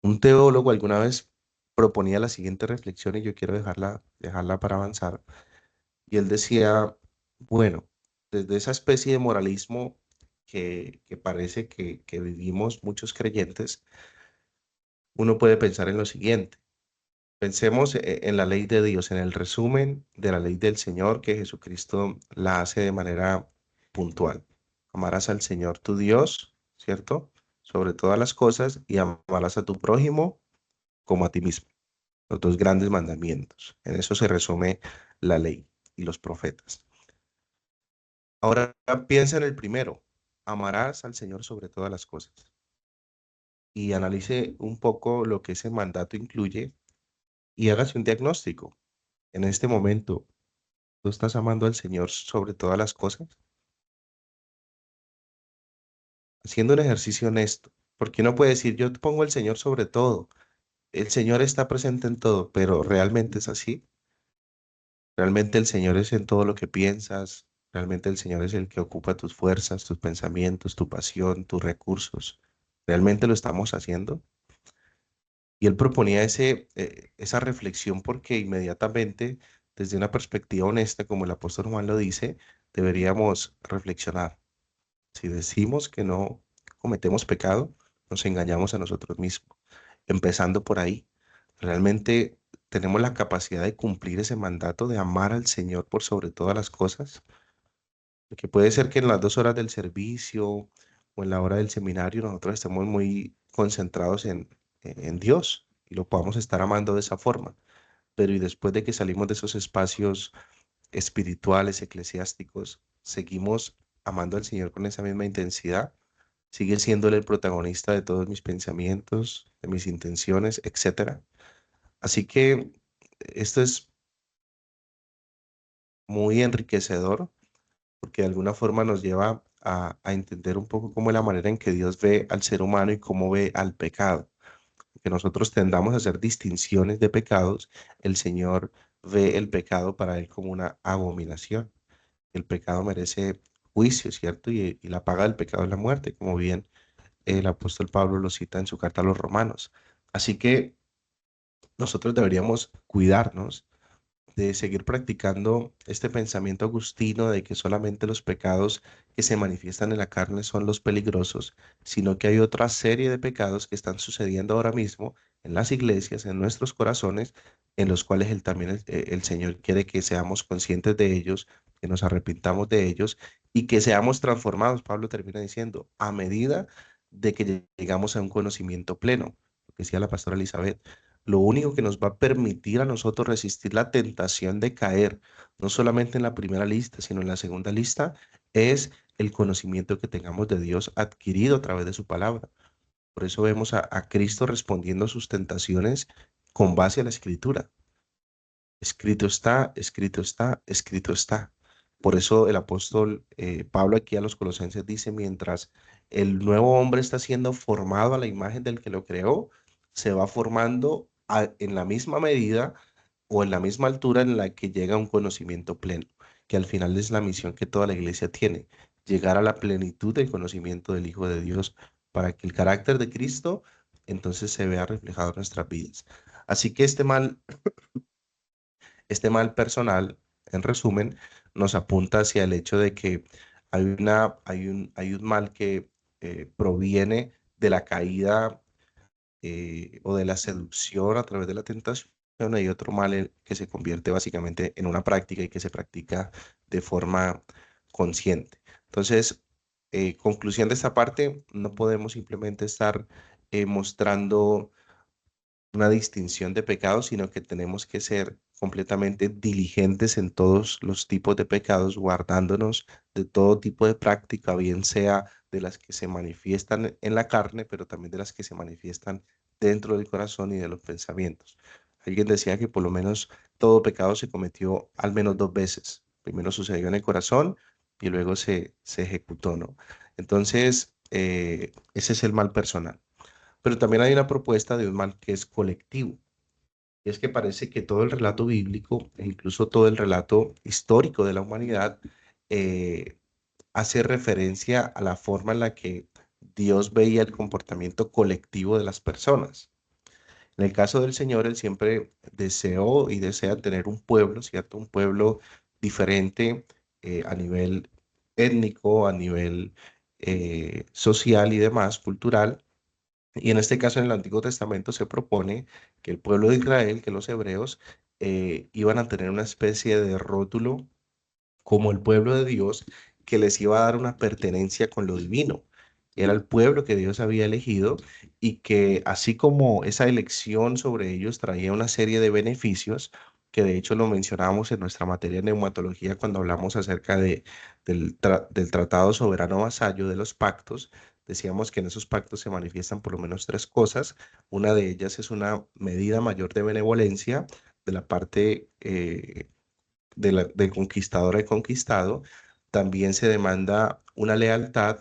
Un teólogo alguna vez proponía la siguiente reflexión y yo quiero dejarla para avanzar. Y él decía, bueno, desde esa especie de moralismo que parece que vivimos muchos creyentes, uno puede pensar en lo siguiente. Pensemos en la ley de Dios, en el resumen de la ley del Señor que Jesucristo la hace de manera puntual. Amarás al Señor tu Dios, ¿cierto? Sobre todas las cosas y amarás a tu prójimo como a ti mismo. Los dos grandes mandamientos. En eso se resume la ley y los profetas. Ahora piensa en el primero. Amarás al Señor sobre todas las cosas. Y analice un poco lo que ese mandato incluye y hágase un diagnóstico. En este momento, ¿tú estás amando al Señor sobre todas las cosas? Haciendo un ejercicio honesto. Porque uno puede decir, yo pongo al Señor sobre todo. El Señor está presente en todo, pero ¿realmente es así? ¿Realmente el Señor es en todo lo que piensas? ¿Realmente el Señor es el que ocupa tus fuerzas, tus pensamientos, tu pasión, tus recursos? ¿Realmente lo estamos haciendo? Y él proponía esa reflexión porque inmediatamente desde una perspectiva honesta, como el apóstol Juan lo dice, deberíamos reflexionar. Si decimos que no cometemos pecado, nos engañamos a nosotros mismos. Empezando por ahí, ¿realmente tenemos la capacidad de cumplir ese mandato de amar al Señor por sobre todas las cosas? Porque puede ser que en las 2 horas del servicio o en la hora del seminario nosotros estemos muy concentrados en Dios y lo podamos estar amando de esa forma. Pero y después de que salimos de esos espacios espirituales, eclesiásticos, seguimos amando al Señor con esa misma intensidad, sigue siendo Él el protagonista de todos mis pensamientos, de mis intenciones, etcétera. Así que esto es muy enriquecedor porque de alguna forma nos lleva a entender un poco cómo es la manera en que Dios ve al ser humano y cómo ve al pecado. Que nosotros tendamos a hacer distinciones de pecados, el Señor ve el pecado para Él como una abominación. El pecado merece juicio, ¿cierto? Y la paga del pecado es la muerte, como bien el apóstol Pablo lo cita en su carta a los Romanos. Así que nosotros deberíamos cuidarnos de seguir practicando este pensamiento agustino de que solamente los pecados que se manifiestan en la carne son los peligrosos, sino que hay otra serie de pecados que están sucediendo ahora mismo en las iglesias, en nuestros corazones, en los cuales él también, el Señor quiere que seamos conscientes de ellos, que nos arrepintamos de ellos y que seamos transformados. Pablo termina diciendo, a medida de que llegamos a un conocimiento pleno, lo que decía la pastora Elizabeth. Lo único que nos va a permitir a nosotros resistir la tentación de caer, no solamente en la primera lista, sino en la segunda lista, es el conocimiento que tengamos de Dios adquirido a través de su palabra. Por eso vemos a Cristo respondiendo a sus tentaciones con base a la Escritura. Escrito está, escrito está, escrito está. Por eso el apóstol Pablo aquí a los Colosenses dice, mientras el nuevo hombre está siendo formado a la imagen del que lo creó, se va formando en la misma medida o en la misma altura en la que llega a un conocimiento pleno, que al final es la misión que toda la iglesia tiene, llegar a la plenitud del conocimiento del Hijo de Dios, para que el carácter de Cristo entonces se vea reflejado en nuestras vidas. Así que este mal personal, en resumen, nos apunta hacia el hecho de que hay un mal que proviene de la caída o de la seducción a través de la tentación. Hay otro mal que se convierte básicamente en una práctica y que se practica de forma consciente. Entonces, conclusión de esta parte, no podemos simplemente estar mostrando una distinción de pecados, sino que tenemos que ser completamente diligentes en todos los tipos de pecados, guardándonos de todo tipo de práctica, bien sea de las que se manifiestan en la carne, pero también de las que se manifiestan dentro del corazón y de los pensamientos. Alguien decía que por lo menos todo pecado se cometió al menos 2 veces. Primero sucedió en el corazón y luego se ejecutó, ¿no? Entonces, ese es el mal personal. Pero también hay una propuesta de un mal que es colectivo. Y es que parece que todo el relato bíblico e incluso todo el relato histórico de la humanidad eh, hace referencia a la forma en la que Dios veía el comportamiento colectivo de las personas. En el caso del Señor, Él siempre deseó y desea tener un pueblo, ¿cierto? Un pueblo diferente a nivel étnico, a nivel social y demás, cultural, y en este caso, en el Antiguo Testamento se propone que el pueblo de Israel, que los hebreos, iban a tener una especie de rótulo como el pueblo de Dios que les iba a dar una pertenencia con lo divino. Era el pueblo que Dios había elegido y que así como esa elección sobre ellos traía una serie de beneficios, que de hecho lo mencionábamos en nuestra materia de neumatología cuando hablamos acerca del tratado soberano vasallo de los pactos, decíamos que en esos pactos se manifiestan por lo menos 3 cosas. Una de ellas es una medida mayor de benevolencia de la parte del conquistador al conquistado, también se demanda una lealtad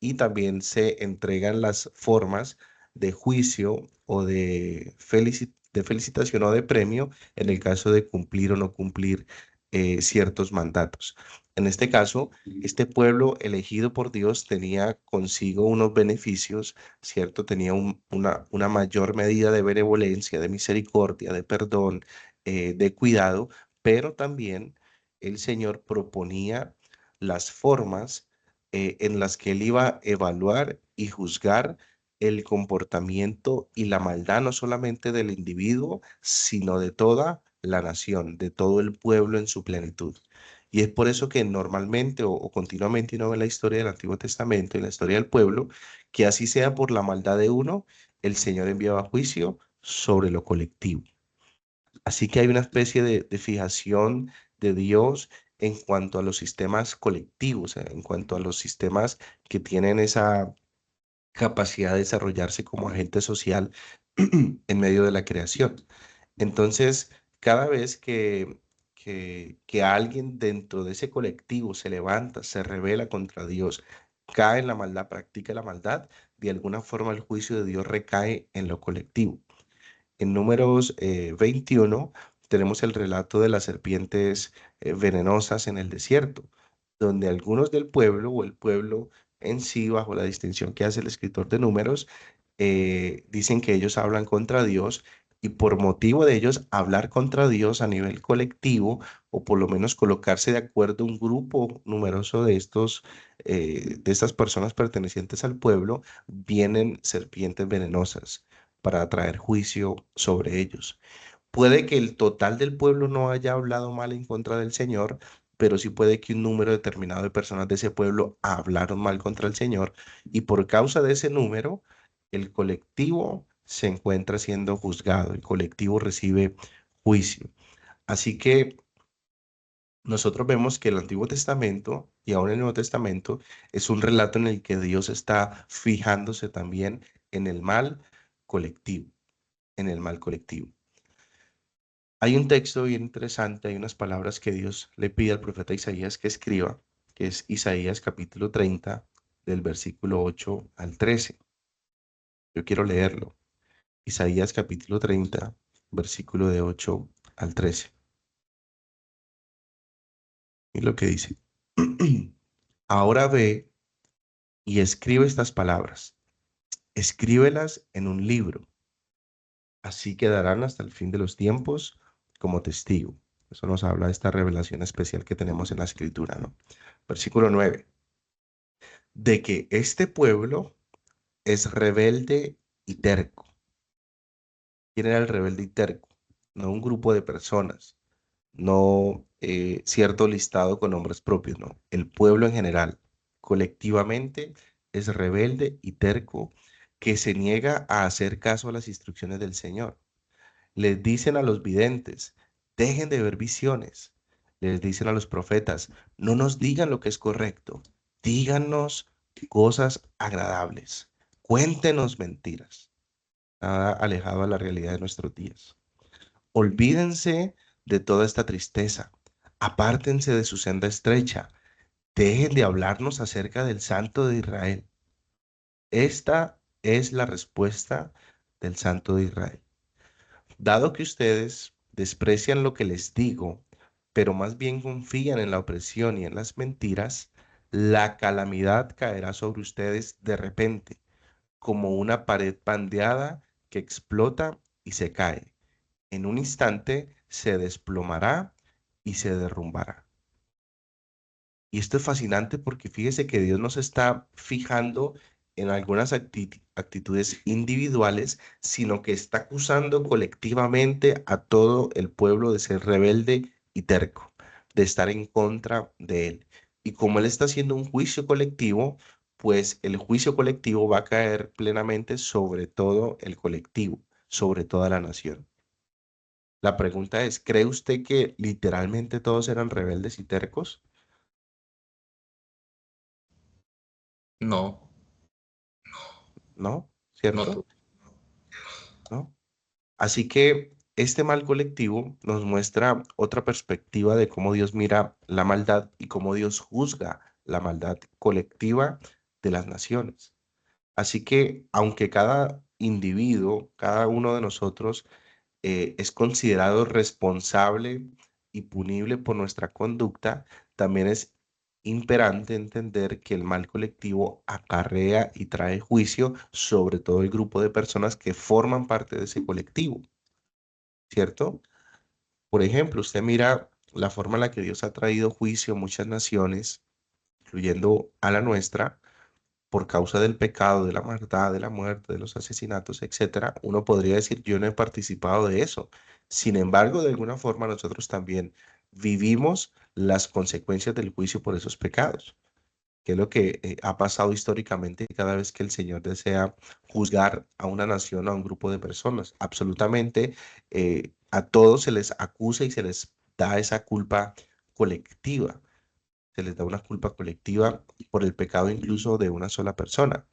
y también se entregan las formas de juicio o de felicitación o de premio en el caso de cumplir o no cumplir ciertos mandatos. En este caso, este pueblo elegido por Dios tenía consigo unos beneficios, ¿cierto? Tenía una mayor medida de benevolencia, de misericordia, de perdón, de cuidado, pero también el Señor proponía las formas en las que él iba a evaluar y juzgar el comportamiento y la maldad no solamente del individuo, sino de toda la nación, de todo el pueblo en su plenitud. Y es por eso que normalmente o continuamente uno ve la historia del Antiguo Testamento y la historia del pueblo, que así sea por la maldad de uno, el Señor enviaba juicio sobre lo colectivo. Así que hay una especie de fijación de Dios en cuanto a los sistemas colectivos, en cuanto a los sistemas que tienen esa capacidad de desarrollarse como agente social en medio de la creación. Entonces, cada vez que alguien dentro de ese colectivo se levanta, se rebela contra Dios, cae en la maldad, practica la maldad, de alguna forma el juicio de Dios recae en lo colectivo. En Números 21 tenemos el relato de las serpientes venenosas en el desierto, donde algunos del pueblo o el pueblo en sí, bajo la distinción que hace el escritor de Números, dicen que ellos hablan contra Dios y por motivo de ellos hablar contra Dios a nivel colectivo o por lo menos colocarse de acuerdo un grupo numeroso de estas personas pertenecientes al pueblo, vienen serpientes venenosas para traer juicio sobre ellos. Puede que el total del pueblo no haya hablado mal en contra del Señor, pero sí puede que un número determinado de personas de ese pueblo hablaron mal contra el Señor y por causa de ese número, el colectivo se encuentra siendo juzgado, el colectivo recibe juicio. Así que nosotros vemos que el Antiguo Testamento y aún el Nuevo Testamento es un relato en el que Dios está fijándose también en el mal colectivo, en el mal colectivo. Hay un texto bien interesante, hay unas palabras que Dios le pide al profeta Isaías que escriba, que es Isaías capítulo 30, del versículo 8 al 13. Yo quiero leerlo. Isaías capítulo 30, versículo de 8 al 13. Y lo que dice. Ahora ve y escribe estas palabras. Escríbelas en un libro. Así quedarán hasta el fin de los tiempos como testigo. Eso nos habla de esta revelación especial que tenemos en la escritura, ¿no? Versículo 9. De que este pueblo es rebelde y terco. ¿Quién era el rebelde y terco? No un grupo de personas, no cierto listado con nombres propios, no. El pueblo en general, colectivamente, es rebelde y terco que se niega a hacer caso a las instrucciones del Señor. Les dicen a los videntes, dejen de ver visiones. Les dicen a los profetas, no nos digan lo que es correcto, díganos cosas agradables, cuéntenos mentiras. Nada alejado a la realidad de nuestros días. Olvídense de toda esta tristeza, apártense de su senda estrecha, dejen de hablarnos acerca del Santo de Israel. Esta es la respuesta del Santo de Israel. Dado que ustedes desprecian lo que les digo, pero más bien confían en la opresión y en las mentiras, la calamidad caerá sobre ustedes de repente, como una pared pandeada que explota y se cae. En un instante se desplomará y se derrumbará. Y esto es fascinante porque fíjese que Dios nos está fijando en algunas actitudes individuales, sino que está acusando colectivamente a todo el pueblo de ser rebelde y terco, de estar en contra de él. Y como él está haciendo un juicio colectivo, pues el juicio colectivo va a caer plenamente sobre todo el colectivo, sobre toda la nación. La pregunta es, ¿cree usted que literalmente todos eran rebeldes y tercos? No, ¿No? no, ¿Cierto? ¿No? Así que este mal colectivo nos muestra otra perspectiva de cómo Dios mira la maldad y cómo Dios juzga la maldad colectiva de las naciones. Así que aunque cada individuo, cada uno de nosotros es considerado responsable y punible por nuestra conducta, también es imperante entender que el mal colectivo acarrea y trae juicio sobre todo el grupo de personas que forman parte de ese colectivo, ¿cierto? Por ejemplo, usted mira la forma en la que Dios ha traído juicio a muchas naciones, incluyendo a la nuestra, por causa del pecado, de la maldad, de la muerte, de los asesinatos, etcétera. Uno podría decir, yo no he participado de eso. Sin embargo, de alguna forma nosotros también vivimos las consecuencias del juicio por esos pecados, que es lo que ha pasado históricamente cada vez que el Señor desea juzgar a una nación o a un grupo de personas. Absolutamente a todos se les acusa y se les da esa culpa colectiva. Se les da una culpa colectiva por el pecado incluso de una sola persona.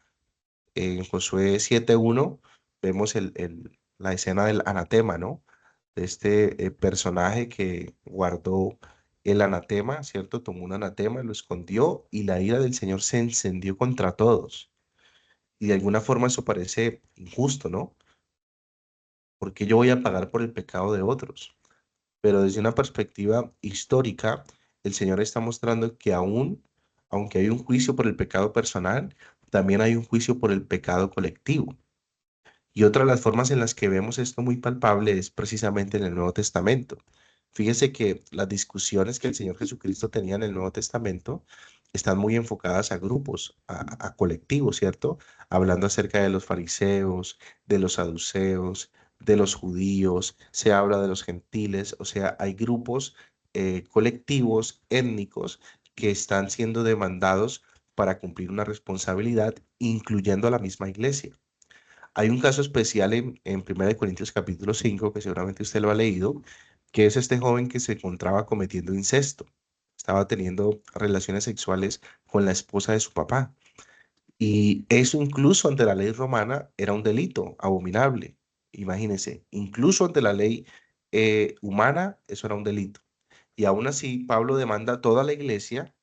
En Josué 7:1 vemos la escena del anatema, ¿no? De este personaje que guardó el anatema, ¿cierto? Tomó un anatema, lo escondió y la ira del Señor se encendió contra todos. Y de alguna forma eso parece injusto, ¿no? Porque yo voy a pagar por el pecado de otros. Pero desde una perspectiva histórica, el Señor está mostrando que aunque hay un juicio por el pecado personal, también hay un juicio por el pecado colectivo. Y otra de las formas en las que vemos esto muy palpable es precisamente en el Nuevo Testamento. Fíjese que las discusiones que el Señor Jesucristo tenía en el Nuevo Testamento están muy enfocadas a grupos, a colectivos, ¿cierto? Hablando acerca de los fariseos, de los saduceos, de los judíos, se habla de los gentiles, o sea, hay grupos colectivos, étnicos, que están siendo demandados para cumplir una responsabilidad, incluyendo a la misma iglesia. Hay un caso especial en 1 de Corintios capítulo 5, que seguramente usted lo ha leído, que es este joven que se encontraba cometiendo incesto. Estaba teniendo relaciones sexuales con la esposa de su papá. Y eso incluso ante la ley romana era un delito abominable. Imagínense, incluso ante la ley humana, eso era un delito. Y aún así, Pablo demanda a toda la iglesia,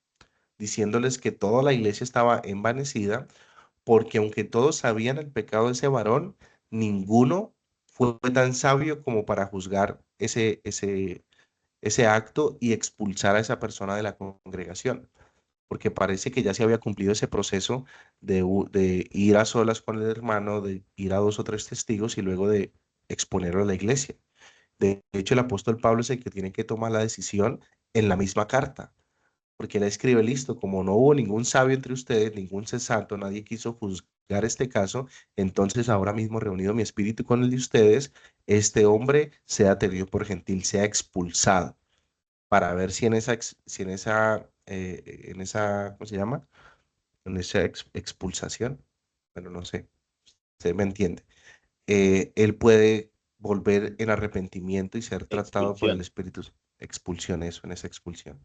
diciéndoles que toda la iglesia estaba envanecida porque aunque todos sabían el pecado de ese varón, ninguno fue tan sabio como para juzgar ese acto y expulsar a esa persona de la congregación, porque parece que ya se había cumplido ese proceso de ir a solas con el hermano, de ir a 2 o 3 testigos y luego de exponerlo a la iglesia. De hecho, el apóstol Pablo es el que tiene que tomar la decisión en la misma carta, porque él escribe, listo, como no hubo ningún sabio entre ustedes, ningún sensato, nadie quiso juzgar este caso, entonces ahora mismo reunido mi espíritu con el de ustedes, este hombre sea tenido por gentil, sea expulsado, para ver si en esa, ¿cómo se llama? En esa expulsación, bueno, no sé, usted me entiende, él puede volver en arrepentimiento y ser tratado por el Expulsión. Espíritu. Expulsión, eso, en esa expulsión.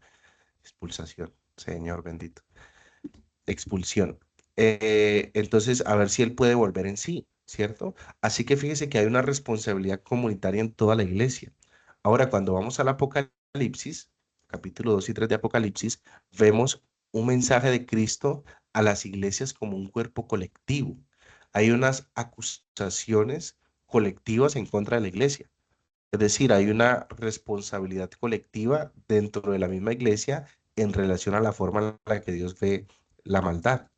Expulsación, Señor bendito. Expulsión. Entonces, a ver si él puede volver en sí, ¿cierto? Así que fíjese que hay una responsabilidad comunitaria en toda la iglesia. Ahora, cuando vamos al Apocalipsis, capítulo 2 y 3 de Apocalipsis, vemos un mensaje de Cristo a las iglesias como un cuerpo colectivo. Hay unas acusaciones colectivas en contra de la iglesia. Es decir, hay una responsabilidad colectiva dentro de la misma iglesia en relación a la forma en la que Dios ve la maldad.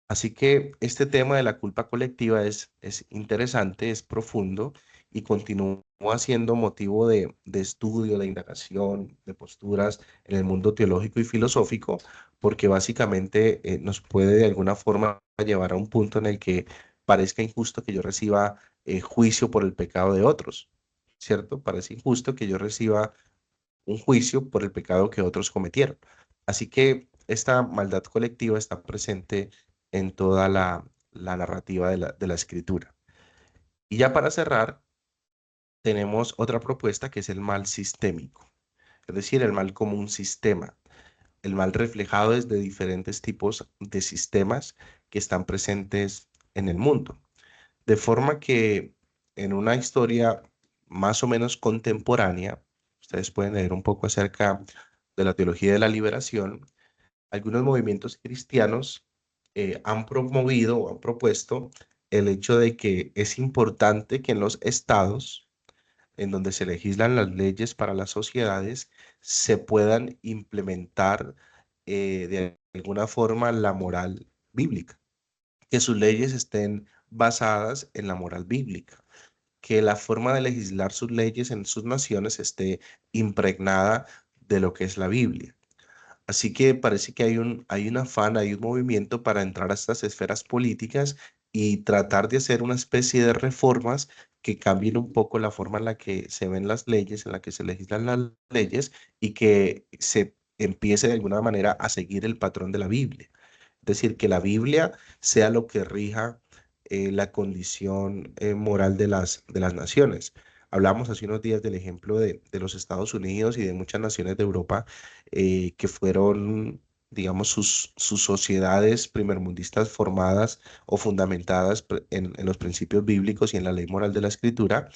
Así que este tema de la culpa colectiva es interesante, es profundo y continúa siendo motivo de estudio, de indagación, de posturas en el mundo teológico y filosófico, porque básicamente nos puede de alguna forma llevar a un punto en el que parezca injusto que yo reciba juicio por el pecado de otros, ¿cierto? Parece injusto que yo reciba un juicio por el pecado que otros cometieron. Así que esta maldad colectiva está presente en toda la narrativa de la escritura. Y ya para cerrar, tenemos otra propuesta que es el mal sistémico, es decir, el mal como un sistema, el mal reflejado desde diferentes tipos de sistemas que están presentes en el mundo. De forma que en una historia más o menos contemporánea, ustedes pueden leer un poco acerca de la teología de la liberación, algunos movimientos cristianos han promovido o han propuesto el hecho de que es importante que en los estados en donde se legislan las leyes para las sociedades se puedan implementar de alguna forma la moral bíblica, que sus leyes estén basadas en la moral bíblica, que la forma de legislar sus leyes en sus naciones esté impregnada de lo que es la Biblia. Así que parece que hay un afán, hay un movimiento para entrar a estas esferas políticas y tratar de hacer una especie de reformas que cambien un poco la forma en la que se ven las leyes, en la que se legislan las leyes y que se empiece de alguna manera a seguir el patrón de la Biblia. Es decir, que la Biblia sea lo que rija la condición moral de las naciones. Hablamos hace unos días del ejemplo de los Estados Unidos y de muchas naciones de Europa que fueron, digamos, sus sociedades primermundistas formadas o fundamentadas en los principios bíblicos y en la ley moral de la Escritura,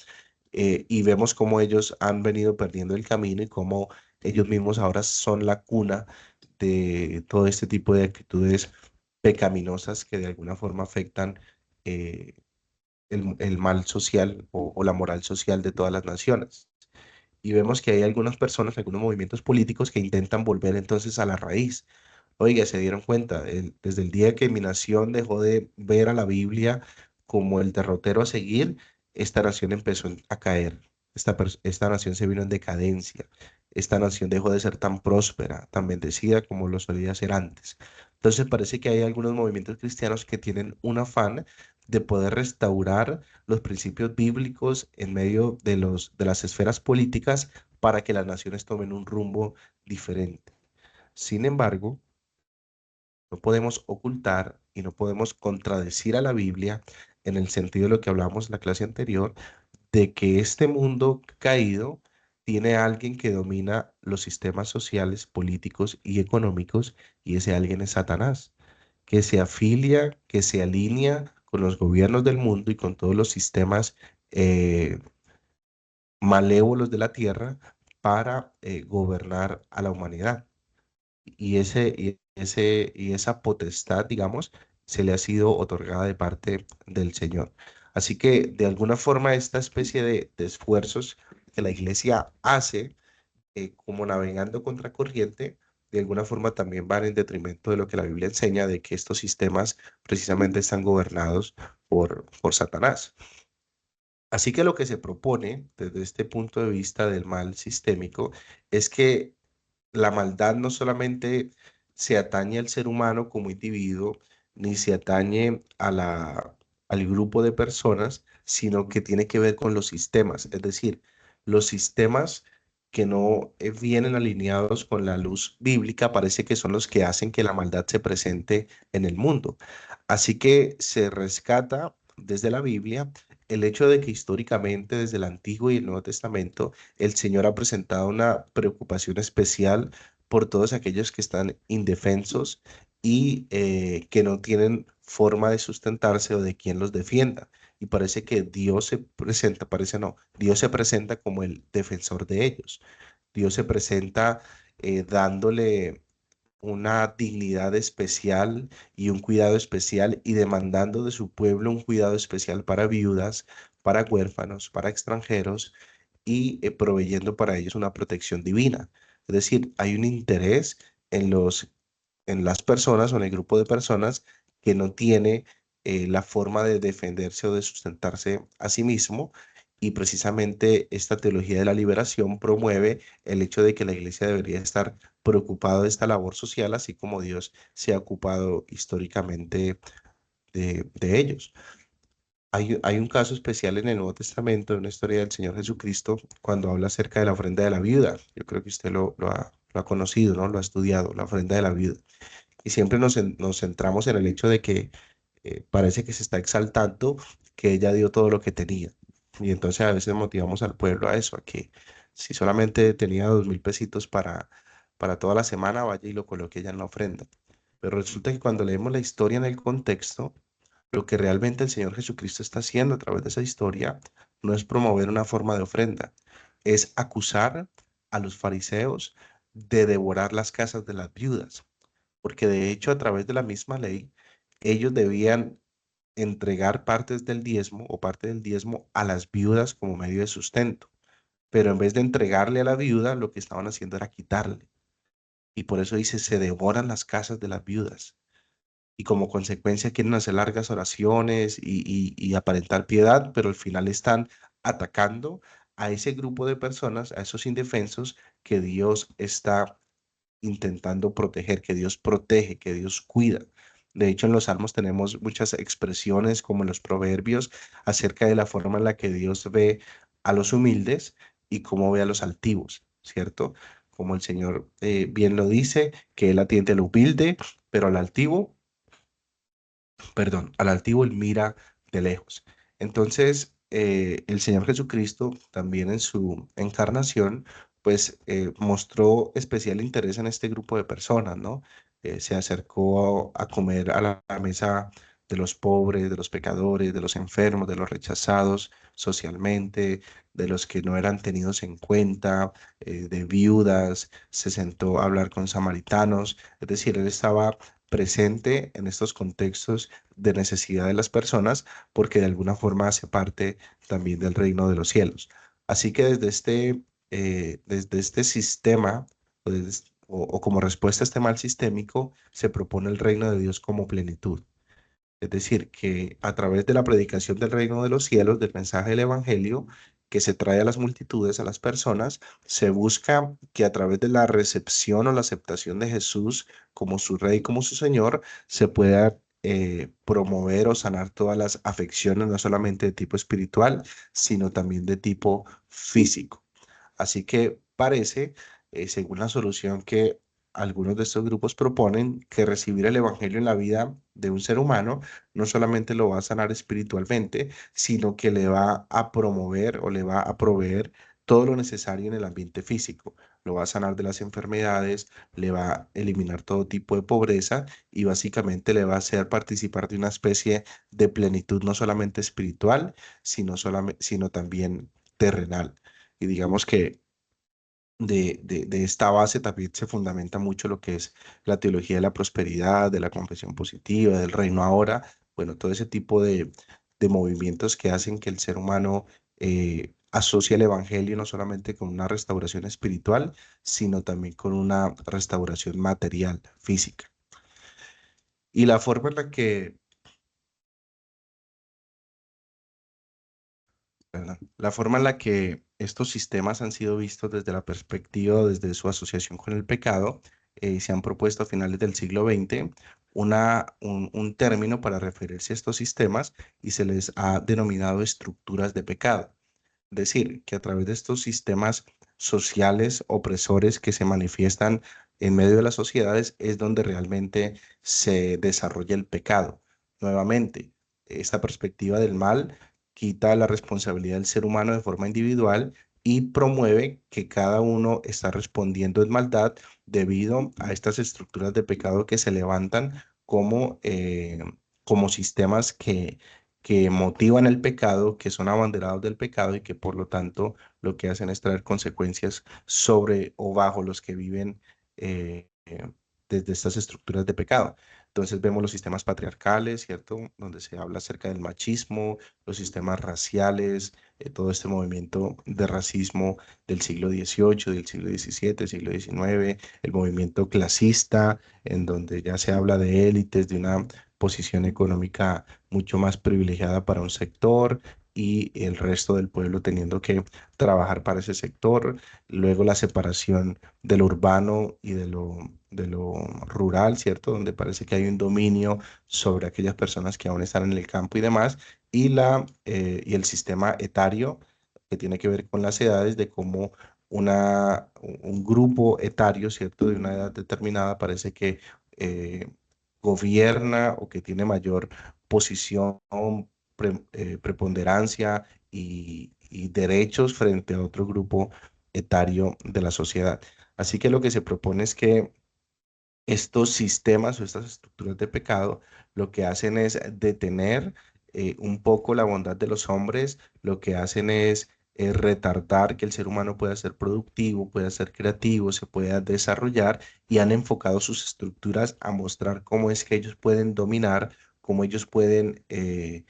y vemos cómo ellos han venido perdiendo el camino y cómo ellos mismos ahora son la cuna de todo este tipo de actitudes pecaminosas que de alguna forma afectan eh, el mal social o la moral social de todas las naciones. Y vemos que hay algunas personas, algunos movimientos políticos que intentan volver entonces a la raíz. Oiga, se dieron cuenta, desde el día que mi nación dejó de ver a la Biblia como el derrotero a seguir, esta nación empezó a caer. Esta nación se vino en decadencia. Esta nación dejó de ser tan próspera, tan bendecida como lo solía ser antes. Entonces parece que hay algunos movimientos cristianos que tienen un afán de poder restaurar los principios bíblicos en medio de las esferas políticas para que las naciones tomen un rumbo diferente. Sin embargo, no podemos ocultar y no podemos contradecir a la Biblia en el sentido de lo que hablamos en la clase anterior, de que este mundo caído tiene a alguien que domina los sistemas sociales, políticos y económicos, y ese alguien es Satanás, que se afilia, que se alinea con los gobiernos del mundo y con todos los sistemas eh, malévolos de la tierra para gobernar a la humanidad. Y esa potestad, digamos, se le ha sido otorgada de parte del Señor. Así que de alguna forma esta especie de esfuerzos que la iglesia hace como navegando contracorriente, de alguna forma también van en detrimento de lo que la Biblia enseña, de que estos sistemas precisamente están gobernados por Satanás. Así que lo que se propone desde este punto de vista del mal sistémico es que la maldad no solamente se atañe al ser humano como individuo, ni se atañe al grupo de personas, sino que tiene que ver con los sistemas, es decir, los sistemas que no vienen alineados con la luz bíblica parece que son los que hacen que la maldad se presente en el mundo. Así que se rescata desde la Biblia el hecho de que históricamente desde el Antiguo y el Nuevo Testamento el Señor ha presentado una preocupación especial por todos aquellos que están indefensos y que no tienen forma de sustentarse o de quien los defienda. Y parece que Dios se presenta, parece no, Dios se presenta como el defensor de ellos. Dios se presenta dándole una dignidad especial y un cuidado especial y demandando de su pueblo un cuidado especial para viudas, para huérfanos, para extranjeros y proveyendo para ellos una protección divina. Es decir, hay un interés en en las personas o en el grupo de personas que no tiene la forma de defenderse o de sustentarse a sí mismo. Y precisamente esta teología de la liberación promueve el hecho de que la iglesia debería estar preocupada de esta labor social, así como Dios se ha ocupado históricamente de ellos. Hay un caso especial en el Nuevo Testamento, de una historia del Señor Jesucristo, cuando habla acerca de la ofrenda de la viuda. Yo creo que usted lo ha conocido, ¿no? Lo ha estudiado, la ofrenda de la viuda. Y siempre nos centramos en el hecho de que parece que se está exaltando que ella dio todo lo que tenía. Y entonces a veces motivamos al pueblo a eso, a que si solamente tenía 2.000 pesitos para toda la semana, vaya y lo coloque ella en la ofrenda. Pero resulta que cuando leemos la historia en el contexto, lo que realmente el Señor Jesucristo está haciendo a través de esa historia no es promover una forma de ofrenda, es acusar a los fariseos de devorar las casas de las viudas, porque de hecho a través de la misma ley, ellos debían entregar partes del diezmo o parte del diezmo a las viudas como medio de sustento, pero en vez de entregarle a la viuda, lo que estaban haciendo era quitarle. Y por eso dice, se devoran las casas de las viudas y como consecuencia quieren hacer largas oraciones y aparentar piedad, pero al final están atacando a ese grupo de personas, a esos indefensos que Dios está intentando proteger, que Dios protege, que Dios cuida. De hecho, en los Salmos tenemos muchas expresiones, como en los Proverbios, acerca de la forma en la que Dios ve a los humildes y cómo ve a los altivos, ¿cierto? Como el Señor bien lo dice, que Él atiende al humilde, pero al altivo, perdón, al altivo Él mira de lejos. Entonces, el Señor Jesucristo, también en su encarnación, pues mostró especial interés en este grupo de personas, ¿no? Se acercó a comer a la mesa de los pobres, de los pecadores, de los enfermos, de los rechazados socialmente, de los que no eran tenidos en cuenta, de viudas, se sentó a hablar con samaritanos, es decir, él estaba presente en estos contextos de necesidad de las personas, porque de alguna forma hace parte también del reino de los cielos. Así que desde este sistema, o como respuesta a este mal sistémico, se propone el reino de Dios como plenitud. Es decir, que a través de la predicación del reino de los cielos, del mensaje del evangelio que se trae a las multitudes, a las personas, se busca que a través de la recepción o la aceptación de Jesús como su rey, como su señor, se pueda promover o sanar todas las afecciones, no solamente de tipo espiritual, sino también de tipo físico. Así que parece, según la solución que algunos de estos grupos proponen, que recibir el evangelio en la vida de un ser humano no solamente lo va a sanar espiritualmente, sino que le va a promover o le va a proveer todo lo necesario en el ambiente físico. Lo va a sanar de las enfermedades, le va a eliminar todo tipo de pobreza y básicamente le va a hacer participar de una especie de plenitud no solamente espiritual, sino también terrenal. Y digamos que de esta base también se fundamenta mucho lo que es la teología de la prosperidad, de la confesión positiva, del reino ahora, bueno, todo ese tipo de movimientos que hacen que el ser humano asocie el evangelio no solamente con una restauración espiritual, sino también con una restauración material, física. Y la forma en la que ¿verdad? La forma en la que estos sistemas han sido vistos desde la perspectiva, desde su asociación con el pecado, se han propuesto a finales del siglo XX un término para referirse a estos sistemas y se les ha denominado estructuras de pecado. Es decir, que a través de estos sistemas sociales opresores que se manifiestan en medio de las sociedades es donde realmente se desarrolla el pecado. Nuevamente, esta perspectiva del mal quita la responsabilidad del ser humano de forma individual y promueve que cada uno está respondiendo en maldad debido a estas estructuras de pecado que se levantan como sistemas que motivan el pecado, que son abanderados del pecado y que por lo tanto lo que hacen es traer consecuencias sobre o bajo los que viven desde estas estructuras de pecado. Entonces vemos los sistemas patriarcales, ¿cierto? Donde se habla acerca del machismo, los sistemas raciales, todo este movimiento de racismo del siglo XVIII, del siglo XVII, siglo XIX, el movimiento clasista, en donde ya se habla de élites, de una posición económica mucho más privilegiada para un sector y el resto del pueblo teniendo que trabajar para ese sector. Luego la separación de lo urbano y de lo rural, ¿cierto? Donde parece que hay un dominio sobre aquellas personas que aún están en el campo y demás. Y el sistema etario, que tiene que ver con las edades, de cómo un grupo etario, ¿cierto? De una edad determinada parece que gobierna o que tiene mayor posición, preponderancia y derechos frente a otro grupo etario de la sociedad. Así que lo que se propone es que estos sistemas o estas estructuras de pecado lo que hacen es detener un poco la bondad de los hombres, lo que hacen es retardar que el ser humano pueda ser productivo, pueda ser creativo, se pueda desarrollar y han enfocado sus estructuras a mostrar cómo es que ellos pueden dominar, cómo ellos pueden eh,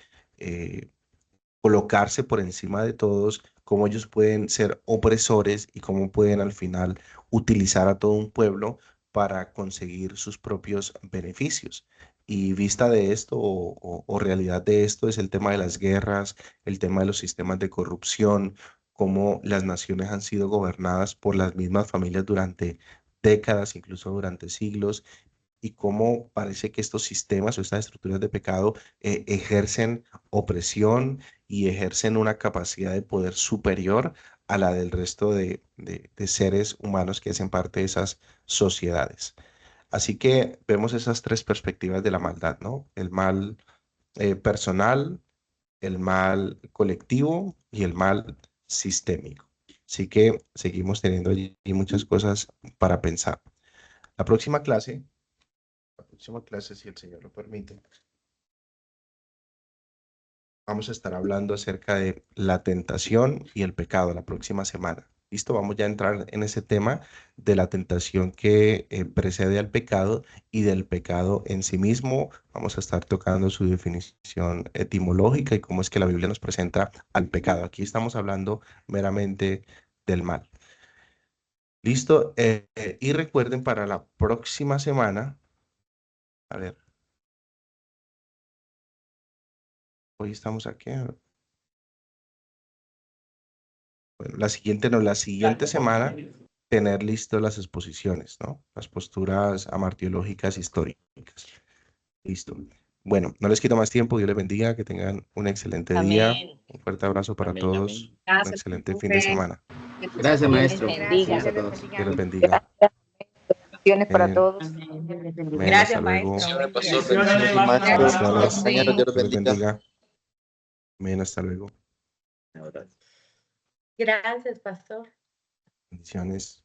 colocarse por encima de todos, cómo ellos pueden ser opresores y cómo pueden al final utilizar a todo un pueblo para conseguir sus propios beneficios. Y vista de esto o realidad de esto es el tema de las guerras, el tema de los sistemas de corrupción, cómo las naciones han sido gobernadas por las mismas familias durante décadas, incluso durante siglos, y cómo parece que estos sistemas o estas estructuras de pecado ejercen opresión y ejercen una capacidad de poder superior a la del resto de seres humanos que hacen parte de esas sociedades. Así que vemos esas tres perspectivas de la maldad, ¿no? El mal personal, el mal colectivo y el mal sistémico. Así que seguimos teniendo allí muchas cosas para pensar. La próxima clase, si el Señor lo permite, vamos a estar hablando acerca de la tentación y el pecado la próxima semana. Listo, vamos ya a entrar en ese tema de la tentación que precede al pecado y del pecado en sí mismo. Vamos a estar tocando su definición etimológica y cómo es que la Biblia nos presenta al pecado. Aquí estamos hablando meramente del mal. Listo, y recuerden para la próxima semana, a ver, hoy estamos aquí. Bueno, la siguiente semana tener listas las exposiciones, ¿no? Las posturas amartiológicas históricas. Listo. Bueno, no les quito más tiempo. Dios les bendiga. Que tengan un excelente día. Amén. Un fuerte abrazo para Amén, todos. amén. Un Gracias, excelente fin de profe. semana. Gracias, Dios les maestro. bendiga. Saludos a todos. Dios les bendiga. Bendiciones para Amén. todos. Amén. Hasta luego. Bendiciones. Compañeros, Dios los Dios les bendiga. bendiga. Amén. Hasta luego. Gracias, pastor. Bendiciones.